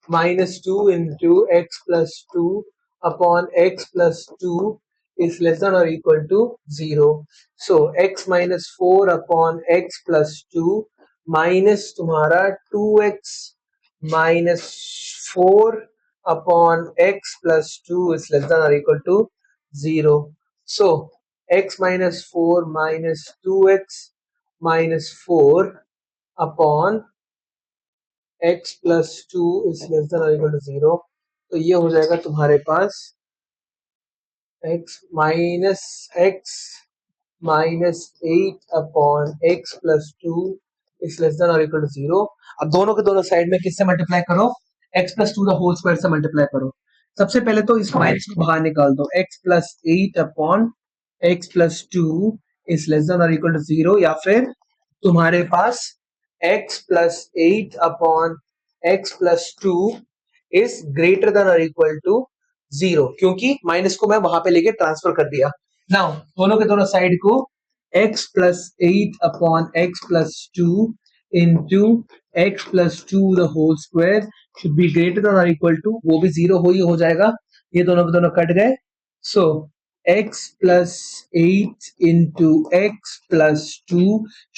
S1: -2 into x+2 upon x+2 is less than or equal to 0. So x−4 upon x+2 minus तुम्हारा 2x minus 4 upon x+2 is less than or equal to 0. So x−4 minus 2x minus 4 upon x+2 is less than or equal to 0. तो ये हो जाएगा तुम्हारे पास x minus 8 upon x+2 is less than or equal to 0. अब दोनों के दोनों साइड में किससे मल्टीप्लाई करो, x+2 द होल स्क्वायर से मल्टीप्लाई करो। सबसे पहले तो इस माइनस को बाहर निकाल दो, x+8 upon x+2 is less than और इक्वल टू 0, या फिर तुम्हारे पास x+8 upon x+2 is greater than और इक्वल टू 0, क्योंकि माइनस को मैं वहां पे लेके ट्रांसफर कर दिया। नाउ दोनों के दोनों साइड को x plus 8 upon x plus 2 into x plus 2 the whole square should be greater than और इक्वल टू, वो भी 0 ही हो जाएगा, ये दोनों के दोनों कट गए। सो x plus 8 into x plus 2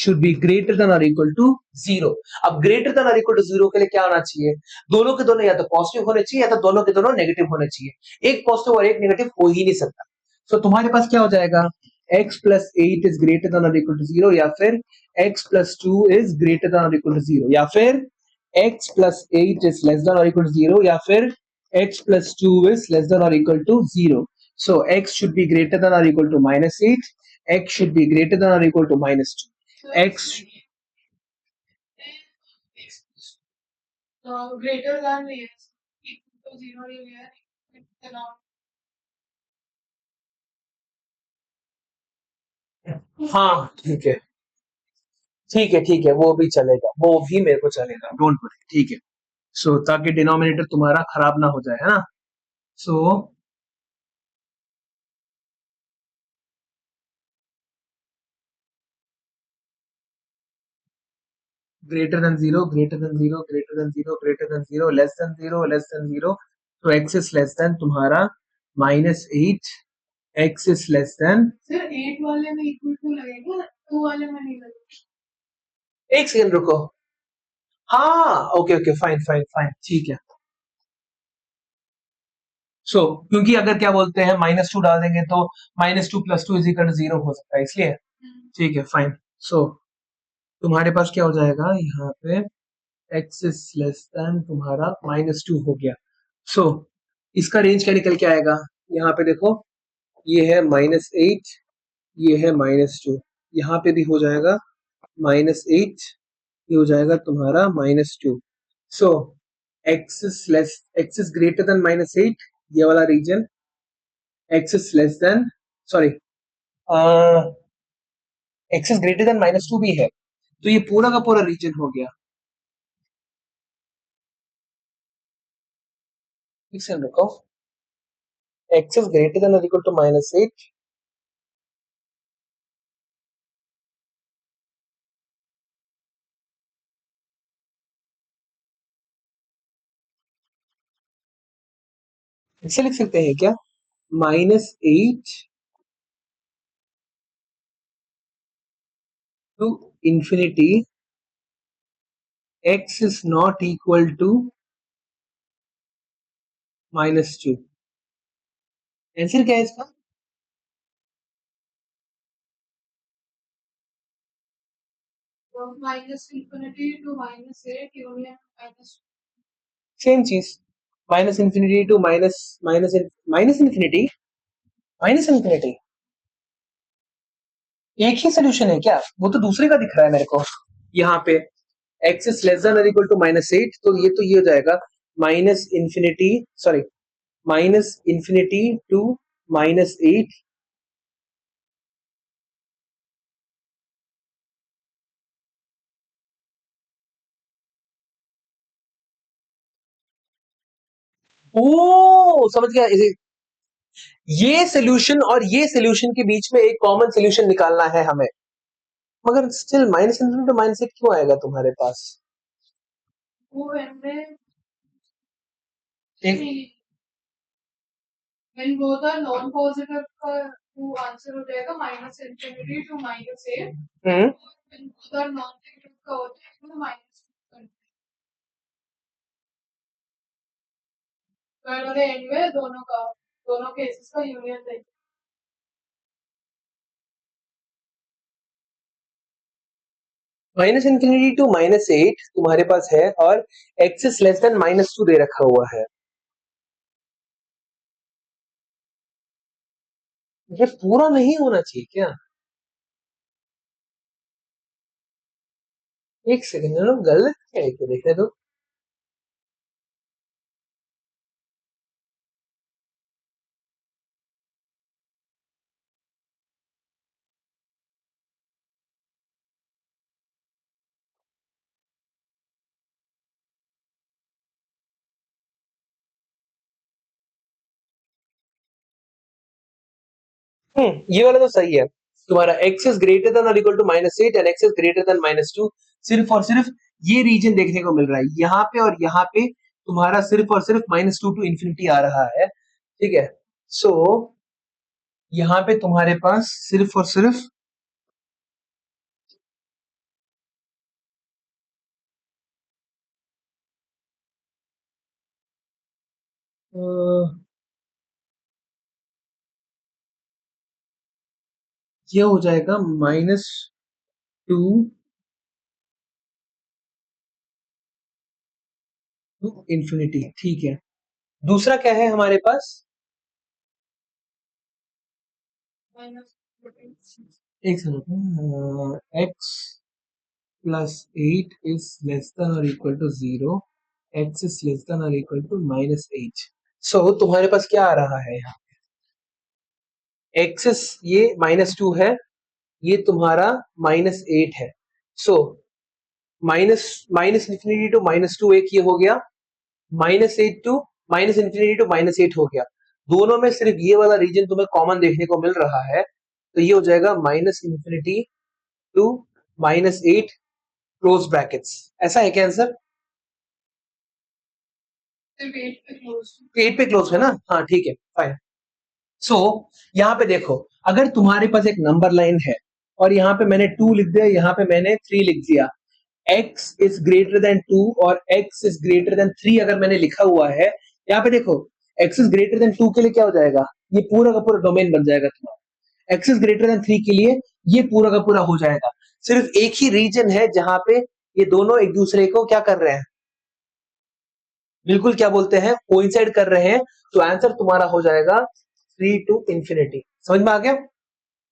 S1: should be greater than or equal to 0। अब greater than or equal to 0 के लिए क्या होना चाहिए? दोनों के दोनों या तो पॉजिटिव होने चाहिए या तो दोनों के दोनों नेगेटिव होने चाहिए। एक पॉजिटिव और एक नेगेटिव हो ही नहीं सकता। तो तुम्हारे पास क्या हो जाएगा? x plus 8 is greater than or equal to 0, या फिर x plus 2 is greater than or equal to 0, या फिर x plus 8 is less than or equal to 0, या फिर x plus 2 is less than or equal to 0। So x should be greater than or equal to -8. X should be greater than or equal to -2. X
S2: greater than is equal to 0 नहीं है, इतना
S1: हाँ ठीक है, ठीक है, ठीक है, वो भी चलेगा, वो भी मेरे को चलेगा, डोंट वरी, ठीक है। सो ताकि डिनोमिनेटर तुम्हारा खराब ना हो जाए, है ना। सो greater than 0, greater than 0, greater than 0, greater than 0, less than 0, less than 0। तो x is less than तुम्हारा -8, x is less than,
S2: sir 8 वाले में इक्वल टू लगेगा, 2 वाले में नहीं लगेगा।
S1: एक सेकंड रुको। हाँ okay okay, fine fine fine, ठीक है। सो क्योंकि अगर क्या बोलते हैं -2 डाल देंगे तो -2 + 2 = 0 हो सकता है, इसलिए ठीक है, फाइन। सो तुम्हारे पास क्या हो जाएगा यहाँ पे, x is less than तुम्हारा -2 हो गया। सो इसका रेंज क्या निकल के आएगा, यहाँ पे देखो, ये है -8, ये है -2, यहाँ पे भी हो जाएगा -8, ये हो जाएगा तुम्हारा -2। सो x is greater than -8, ये वाला region, x is less than, sorry, x is greater than -2 भी है, तो ये पूरा का पूरा रीजन हो गया। एक सेकंड रुको, x is greater than or equal to -8, इसे लिख सकते हैं क्या, -8 to infinity x is not equal to -2। Answer क्या है इसका?
S2: Minus infinity to -8 union minus,
S1: same चीज, minus infinity to minus minus minus infinity, minus infinity एक ही सोल्यूशन है क्या? वो तो दूसरे का दिख रहा है मेरे को यहाँ पे, x is less than or equal to -8, तो ये हो जाएगा minus infinity, sorry, -infinity to -8। ओ समझ गया, ये सोल्यूशन और ये सोल्यूशन के बीच में एक कॉमन सोल्यूशन निकालना है हमें, मगर स्टिल -infinity टू -8 क्यों आएगा तुम्हारे पास?
S2: वो इनमें
S1: एक
S2: when both are non positive का वो आंसर हो जाएगा -infinity to -8,
S1: hmm
S2: when both are non negative का हो जाएगा -2। थर्ड वाले एंड में दोनों केसेस का यूनियन देंगे।
S1: -infinity टू -8 तुम्हारे पास है और x is less than -2 दे रखा हुआ है। ये पूरा नहीं होना चाहिए क्या? एक सेकंड, गलत क्या है, देखने दो। ये वाला तो सही है तुम्हारा। x इज ग्रेटर देन और equal to -8 and x is greater than -2, सिर्फ और सिर्फ ये रीजन देखने को मिल रहा है यहाँ पे, और यहाँ पे तुम्हारा सिर्फ और सिर्फ -2 टू इंफिनिटी आ रहा है, ठीक है। सो यहाँ पे तुम्हारे पास सिर्फ और सिर्फ ये हो जाएगा -2 टू इंफिनिटी, ठीक है। दूसरा क्या है हमारे पास? एक second, x +8 is less than or equal to 0, x is less than or equal to -8। सो तुम्हारे पास क्या आ रहा है यहाँ? x is ये -2 है, ये तुम्हारा -8 है। So minus minus infinity to -2 एक ये हो गया, -8 टू माइनस इंफिनिटी टू -8 हो गया। दोनों में सिर्फ ये वाला रीजन तुम्हें कॉमन देखने को मिल रहा है, तो ये हो जाएगा minus infinity to -8 close brackets. ऐसा है क्या आंसर? 8 पे क्लोज है ना? हाँ ठीक है, फाइन। सो यहाँ पे देखो, अगर तुम्हारे पास एक नंबर लाइन है और यहाँ पे मैंने 2 लिख दिया, यहाँ पे मैंने 3 लिख दिया, x इज ग्रेटर देन 2 और x इज ग्रेटर देन 3 अगर मैंने लिखा हुआ है, यहाँ पे देखो x इज ग्रेटर देन 2 के लिए क्या हो जाएगा, ये पूरा का पूरा डोमेन बन जाएगा तुम्हारा। x इज ग्रेटर देन 3 के लिए ये पूरा का पूरा हो जाएगा। सिर्फ एक ही रीजन है जहां पे ये दोनों एक दूसरे को क्या कर रहे हैं, बिल्कुल क्या बोलते हैं, कोइंसाइड कर रहे हैं। तो आंसर तुम्हारा हो जाएगा 3 टू इंफिनिटी। समझ में आ गया?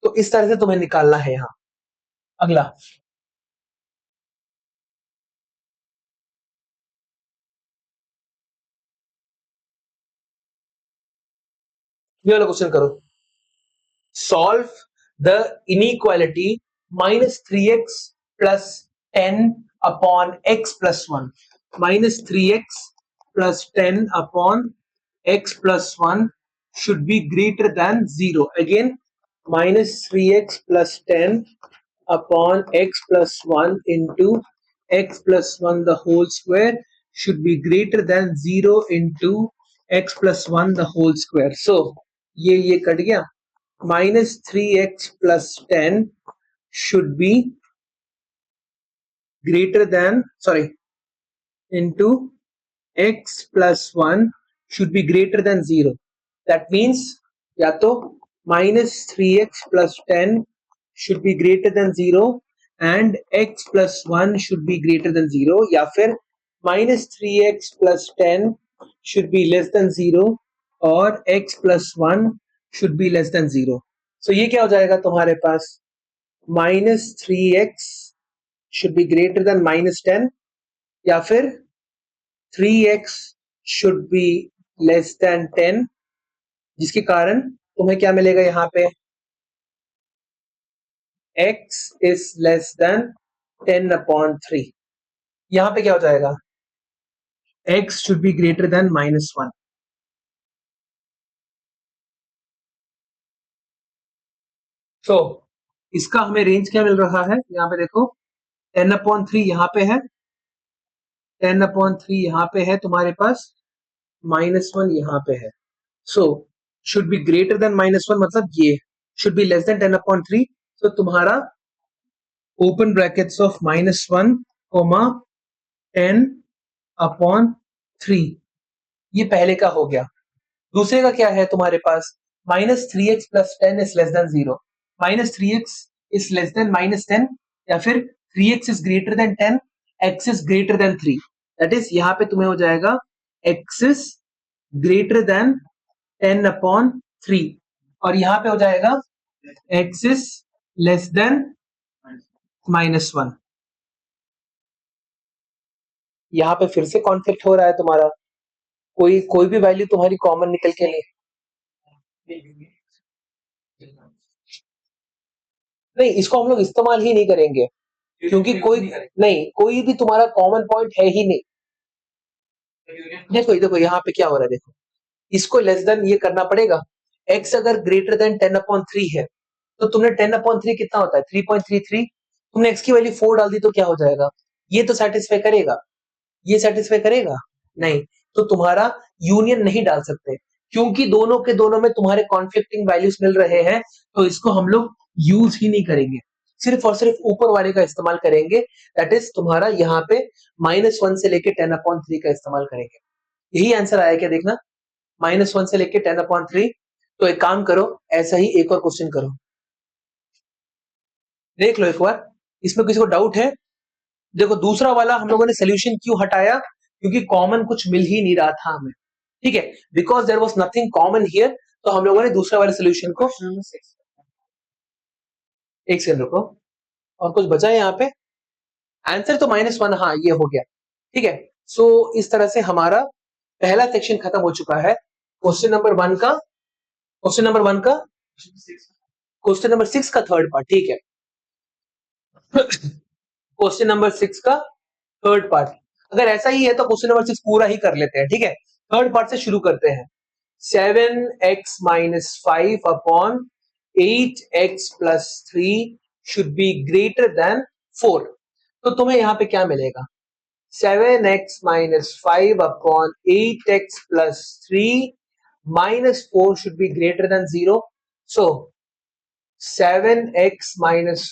S1: तो इस तरह से तुम्हें निकालना है यहां। अगला ये वाला क्वेश्चन करो। Solve the inequality -3x plus 10 upon x plus 1। -3x plus 10 upon x plus 1 should be greater than 0. Again, -3x plus 10 upon x plus 1 into x plus 1 the whole square should be greater than 0 into x plus 1 the whole square. So, ये कट गया। -3x plus 10 should be greater than, sorry, into x plus 1 should be greater than 0. That means या तो -3x plus 10 should be greater than 0 and x plus 1 should be greater than 0, या फिर -3x plus 10 should be less than 0 और x plus 1 should be less than 0. So ये क्या हो जाएगा तुम्हारे पास, -3x should be greater than -10 या फिर 3x should be less than 10, जिसके कारण तुम्हें क्या मिलेगा यहाँ पे, x is less than 10 upon 3। यहाँ पे क्या हो जाएगा, x should be greater than -1। so इसका हमें रेंज क्या मिल रहा है, यहाँ पे देखो 10 upon 3 यहाँ पे है, 10 upon 3 यहाँ पे है तुम्हारे पास, -1 यहाँ पे है। so should be greater than -1 मतलब ये should be less than 10 upon 3। so तुम्हारा ओपन ब्रैकेट्स ऑफ -1, 10 अपॉन 3, ये पहले का हो गया। दूसरे का क्या है तुम्हारे पास, -3x plus 10 is less than 0, -3x is less then -10 या फिर 3x is greater then 10, x is greater then 3। That is यहाँ पे तुम्हें हो जाएगा x is greater then 10 upon 3 और यहाँ पे हो जाएगा x इज लेस देन -1। यहाँ पे फिर से कॉन्फ्लिक्ट हो रहा है तुम्हारा, कोई भी वैल्यू तुम्हारी कॉमन निकल के नहीं, नहीं इसको हम लोग इस्तेमाल ही नहीं करेंगे क्योंकि कोई भी तुम्हारा कॉमन पॉइंट है ही नहीं। देखो देखो यहाँ पे क्या हो रहा है, देखो इसको लेस देन ये करना पड़ेगा, x अगर ग्रेटर देन 10/3 है तो तुमने 10/3 कितना होता है 3.33, तुमने x की वैल्यू 4 डाल दी तो क्या हो जाएगा, ये तो सेटिस्फाई करेगा, ये सेटिस्फाई करेगा नहीं, तो तुम्हारा यूनियन नहीं डाल सकते क्योंकि दोनों के दोनों में तुम्हारे कॉन्फ्लिक्टिंग वैल्यूज मिल रहे हैं, तो इसको हम लोग यूज ही नहीं करेंगे, सिर्फ और सिर्फ ऊपर वाले का इस्तेमाल करेंगे, दैट इज तुम्हारा यहाँ पे -1 से लेके 10/3 का इस्तेमाल करेंगे। यही आंसर आया क्या देखना, -1 से लेके 10/3। तो एक काम करो, ऐसा ही एक और क्वेश्चन करो, देख लो एक बार, इसमें किसी को डाउट है? देखो दूसरा वाला हम लोगों ने सोल्यूशन क्यों हटाया, क्योंकि कॉमन कुछ मिल ही नहीं रहा था हमें, ठीक है, because there was nothing common here, तो हम लोगों ने दूसरा वाले सोल्यूशन को, एक सेकंड रुको, और कुछ बचा है यहाँ पे, आंसर तो -1, हाँ ये हो गया, ठीक है। सो इस तरह से हमारा पहला सेक्शन खत्म हो चुका है क्वेश्चन नंबर 1 का, क्वेश्चन नंबर 1 का, क्वेश्चन नंबर 6 का थर्ड पार्ट, ठीक है। क्वेश्चन नंबर 6 का थर्ड पार्ट, अगर ऐसा ही है तो क्वेश्चन नंबर 6 पूरा ही कर लेते हैं, ठीक है। थर्ड पार्ट से शुरू करते हैं, 7x - 5 upon 8x + 3 should be greater than 4, तो तुम्हें यहां पे क्या मिलेगा, 7x - 5 upon 8x + 3 -4 should be greater than 0, so 7x -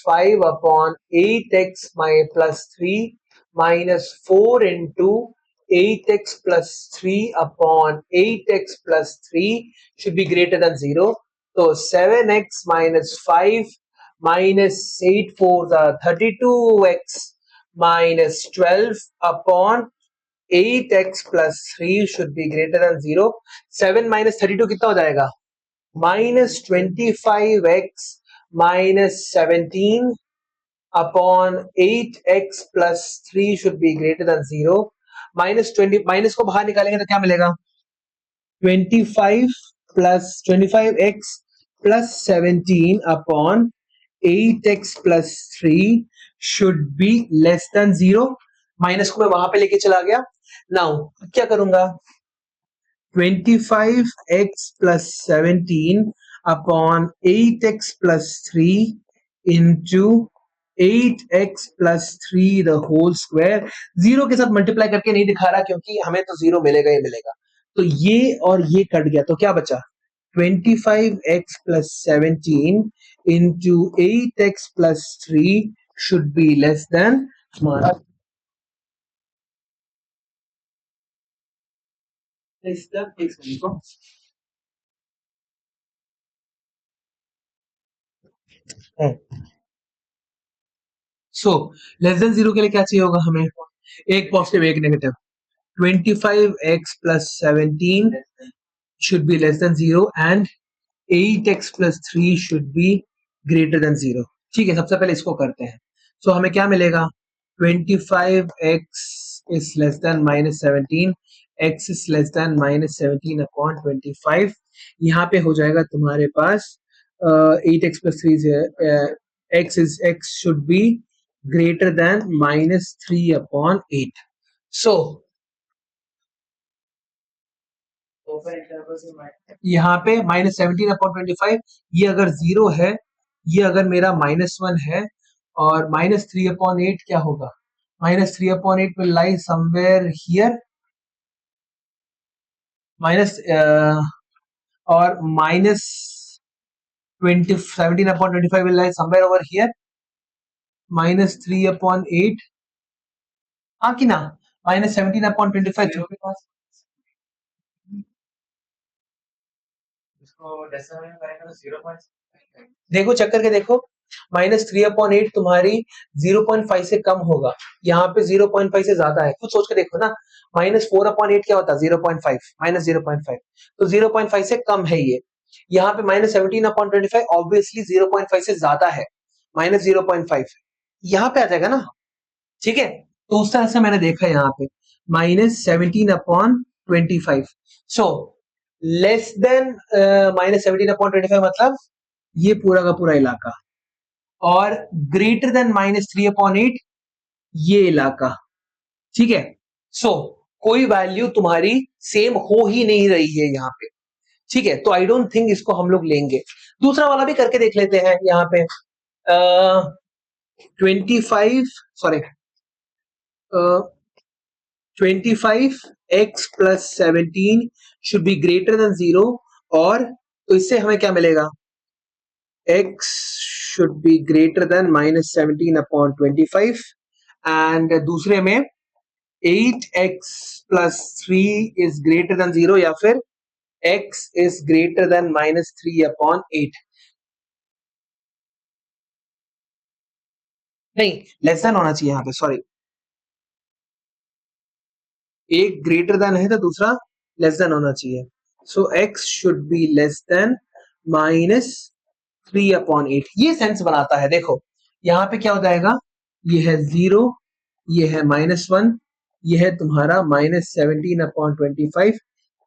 S1: 5 upon 8x plus 3 minus 4 into 8x plus 3 upon 8x plus 3 should be greater than 0. So 7x minus 5 minus 8 4 the 32x minus 12 upon 8x plus 3 should be greater than 0. 7 minus 32 कितना हो जाएगा, -25x minus 17 upon 8x plus 3 should be greater than 0. -20 minus को बाहर निकालेंगे तो क्या मिलेगा, 25 plus 25x plus 17 upon 8x plus 3 should be less than 0. Minus को मैं वहां पे लेके चला गया, नाउ क्या करूंगा, 25x plus 17 upon 8x plus 3 into 8x plus 3 the whole square, zero के साथ मल्टीप्लाई करके नहीं दिखा रहा क्योंकि हमें तो जीरो मिलेगा ही मिलेगा, तो ये और ये कट गया, तो क्या बचा, 25x plus 17 into 8x plus 3 should be less than हमारा सो लेस देन 0 के लिए क्या चाहिए होगा हमें, एक पॉजिटिव एक negative, 25x plus 17 should be less than 0 and 8x plus 3 should be greater than 0, ठीक है। सबसे पहले इसको करते हैं, सो हमें क्या मिलेगा, 25x is less than -17, x is less than -17 upon 25, यहाँ पे हो जाएगा तुम्हारे पास 8x plus 3 x should be greater than -3 upon 8, so यहाँ पे -17 अपॉन 25, ये अगर 0 है, ये अगर मेरा -1 है, और -3 अपॉन 8 क्या होगा, -3 upon 8 will lie somewhere here, minus और -17 upon 25 will lie somewhere over here, -3 upon 8, हाँ कि ना, -17 upon 25 के पास, देखो चेक करके देखो, -3 अपॉन 8 तुम्हारी 0.5 से कम होगा, यहाँ पे 0.5 से ज्यादा है, कुछ सोच के देखो ना, -4 अपॉन 8 क्या होता है 0.5 -0.5, तो 0.5 से कम है ये, यहाँ पे -17 अपॉन 25 ऑब्वियसली 0.5 से ज्यादा है, -0.5 यहाँ पे आ जाएगा ना, ठीक है। तो उस तरह से मैंने देखा यहाँ पे -17 upon 25, so less than -17 upon 25 मतलब ये पूरा का पूरा इलाका, और ग्रेटर देन -3 अपॉन 8 ये इलाका, ठीक है। सो कोई वैल्यू तुम्हारी सेम हो ही नहीं रही है यहाँ पे, ठीक है, तो आई डोंट थिंक इसको हम लोग लेंगे। दूसरा वाला भी करके देख लेते हैं। यहाँ पे 25 sorry 25x plus 17 should be greater than 0, और तो इससे हमें क्या मिलेगा, x should be greater than minus 17 upon 25, and दूसरे में 8x plus 3 is greater than 0, या फिर x is greater than minus 3 upon 8, नहीं लेस देन होना चाहिए यहाँ पे, सॉरी, एक ग्रेटर देन है तो दूसरा लेस देन होना चाहिए। सो x should be less than minus 3 upon 8, ये सेंस बनाता है। देखो यहाँ पे क्या हो जाएगा, ये है 0, ये है -1, ये है तुम्हारा -17 अपॉन 25,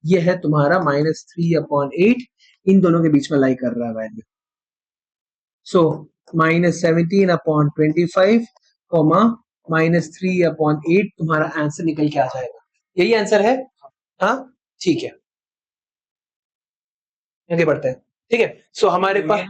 S1: ये है तुम्हारा -3 अपॉन 8, इन दोनों के बीच में लाई कर रहा है वैल्यू। सो -17 अपॉन 25 कॉमा -3 अपॉन 8 तुम्हारा आंसर निकल के आ जाएगा। यही आंसर है, हाँ ठीक है, आगे बढ़ते हैं। ठीक है, सो हमारे पास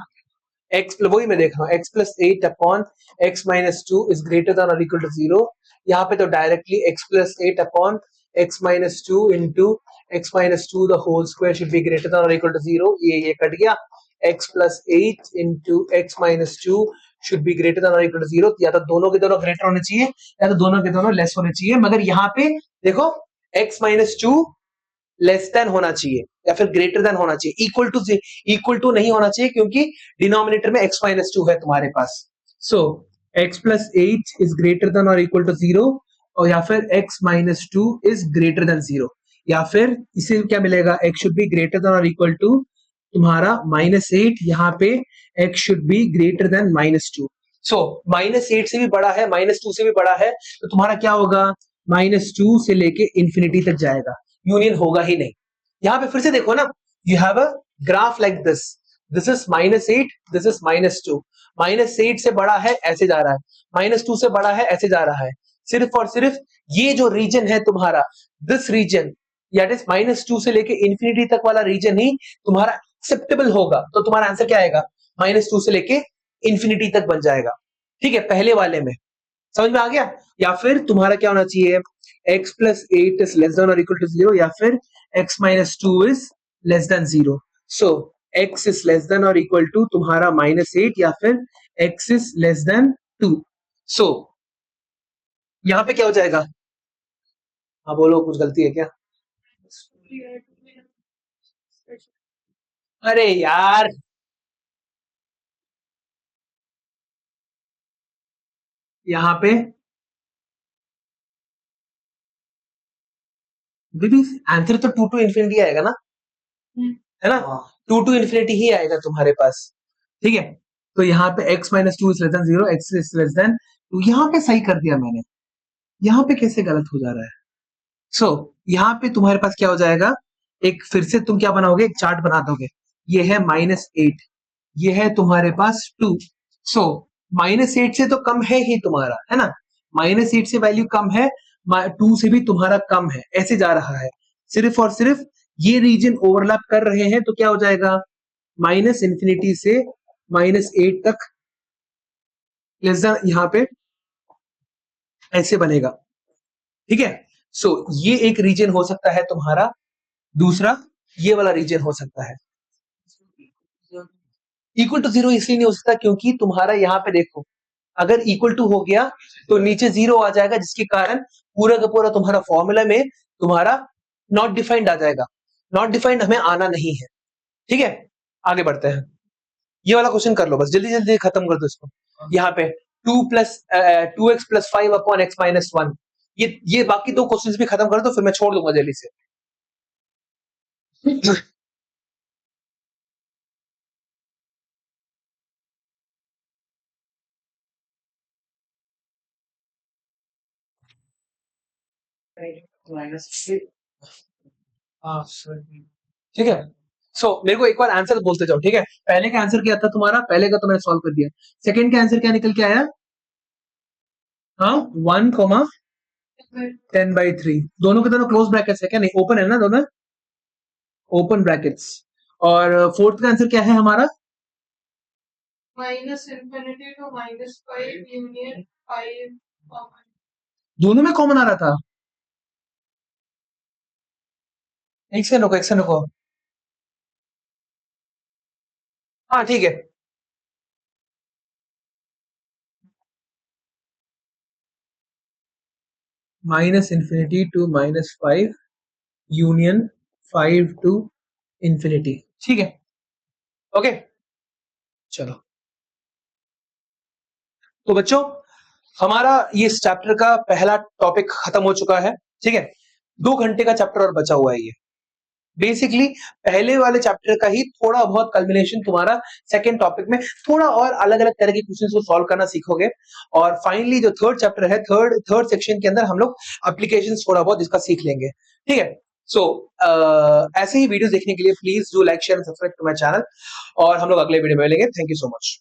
S1: x, वही मैं देख रहा हूँ, x plus 8 upon x minus 2 is greater than और इक्वल टू 0। यहाँ पे तो directly x plus 8 upon x minus 2 into x minus 2 the whole square should be greater than और इक्वल टू 0। ये कट गया, x plus 8 into x minus 2 should be greater than और इक्वल टू 0। या तो दोनों के दोनों ग्रेटर होने चाहिए या तो दोनों के दोनों लेस होने चाहिए, मगर यहाँ पे देखो x माइनस 2 लेस देन होना चाहिए या फिर ग्रेटर देन होना चाहिए, इक्वल टू नहीं होना चाहिए, क्योंकि डिनोमिनेटर में x माइनस 2 है तुम्हारे पास। सो x plus 8 is greater than और इक्वल टू 0, और या फिर x minus 2 is greater then 0, या फिर इसे क्या मिलेगा, x should be greater than और इक्वल टू तुम्हारा -8, यहाँ पे x should be greater than -2। सो -8 से भी बड़ा है, -2 से भी बड़ा है, तो तुम्हारा क्या होगा, -2 से लेके इंफिनिटी तक जाएगा, यूनियन होगा ही नहीं। यहाँ पे फिर से देखो ना, you have a graph like this is -8, this is -2, -8 से बड़ा है ऐसे जा रहा है, -2 से बड़ा है ऐसे जा रहा है, सिर्फ और सिर्फ ये जो रीजन है तुम्हारा, दिस रीजन दैट इज -2 से लेके इंफिनिटी तक वाला रीजन ही तुम्हारा एक्सेप्टेबल होगा, तो तुम्हारा आंसर क्या आएगा, -2 से लेके इंफिनिटी तक बन जाएगा। ठीक है, पहले वाले में समझ में आ गया। या फिर तुम्हारा क्या होना चाहिए, x plus 8 is less than और इक्वल टू 0, या फिर x minus 2 is less than 0। So x is less than और इक्वल टू तुम्हारा -8, या फिर x इज लेस देन 2। सो यहाँ पे क्या हो जाएगा, हाँ बोलो, कुछ गलती है क्या? अरे यार, यहाँ पे दीदी आंसर तो 2 टू इंफिनिटी आएगा ना, है ना, 2 टू इंफिनिटी ही आएगा तुम्हारे पास। ठीक है, तो यहाँ पे x minus 2 is less than 0, x is less then, तो यहाँ पे सही कर दिया मैंने, यहाँ पे कैसे गलत हो जा रहा है। सो यहाँ पे तुम्हारे पास क्या हो जाएगा, एक फिर से तुम क्या बनाओगे, एक चार्ट बना दोगे, ये है -8, ये है तुम्हारे पास 2। सो -8 से तो कम है ही तुम्हारा, है ना, -8 से वैल्यू कम है, 2 से भी तुम्हारा कम है, ऐसे जा रहा है, सिर्फ और सिर्फ ये रीजन ओवरलैप कर रहे हैं, तो क्या हो जाएगा, -इंफिनिटी से -8 तक लेस देन, यहाँ पे ऐसे बनेगा। ठीक है, सो ये एक रीजन हो सकता है तुम्हारा, दूसरा ये वाला रीजन हो सकता है। इक्वल टू 0 इसलिए नहीं हो सकता क्योंकि तुम्हारा यहाँ पे देखो, अगर इक्वल टू हो गया तो नीचे 0 आ जाएगा, जिसके कारण पूरा का पूरा तुम्हारा फॉर्मूला में तुम्हारा नॉट डिफाइंड आ जाएगा, नॉट डिफाइंड हमें आना नहीं है। ठीक है, आगे बढ़ते हैं, ये वाला क्वेश्चन कर लो बस, जल्दी जल्दी खत्म कर दो इसको। यहाँ पे 2x plus 5 upon x minus 1, ये बाकी दो क्वेश्चंस भी खत्म कर दो, फिर मैं छोड़ दूंगा जल्दी से। ठीक है, सो मेरे को एक बार आंसर बोलते जाओ। ठीक है, पहले का आंसर क्या था तुम्हारा, पहले का तो मैंने सॉल्व कर दिया, सेकंड का आंसर क्या निकल के आया, हाँ 1,10/3, दोनों के दोनों क्लोज ब्रैकेट्स है क्या, नहीं ओपन है ना दोनों, ओपन ब्रैकेट्स। और फोर्थ का आंसर क्या है हमारा?
S2: minus infinity to minus 5 union 5 common.
S1: दोनों में कॉमन आ रहा था। एक सेकंड रुको। हाँ ठीक है। Minus infinity to -5 union 5 to infinity, ठीक है। ओके चलो, तो बच्चों हमारा ये इस चैप्टर का पहला टॉपिक खत्म हो चुका है, ठीक है। 2 घंटे का चैप्टर और बचा हुआ है ये। बेसिकली पहले वाले चैप्टर का ही थोड़ा बहुत कल्मिनेशन तुम्हारा सेकंड टॉपिक में, थोड़ा और अलग अलग तरह के क्वेश्चंस को सॉल्व करना सीखोगे। और फाइनली जो थर्ड चैप्टर है, थर्ड सेक्शन के अंदर हम लोग एप्लीकेशंस थोड़ा बहुत इसका सीख लेंगे, ठीक है। सो ऐसे ही वीडियोस देखने के लिए please do like share and subscribe to my channel, और हम लोग अगले वीडियो में मिलेंगे। Thank you so much.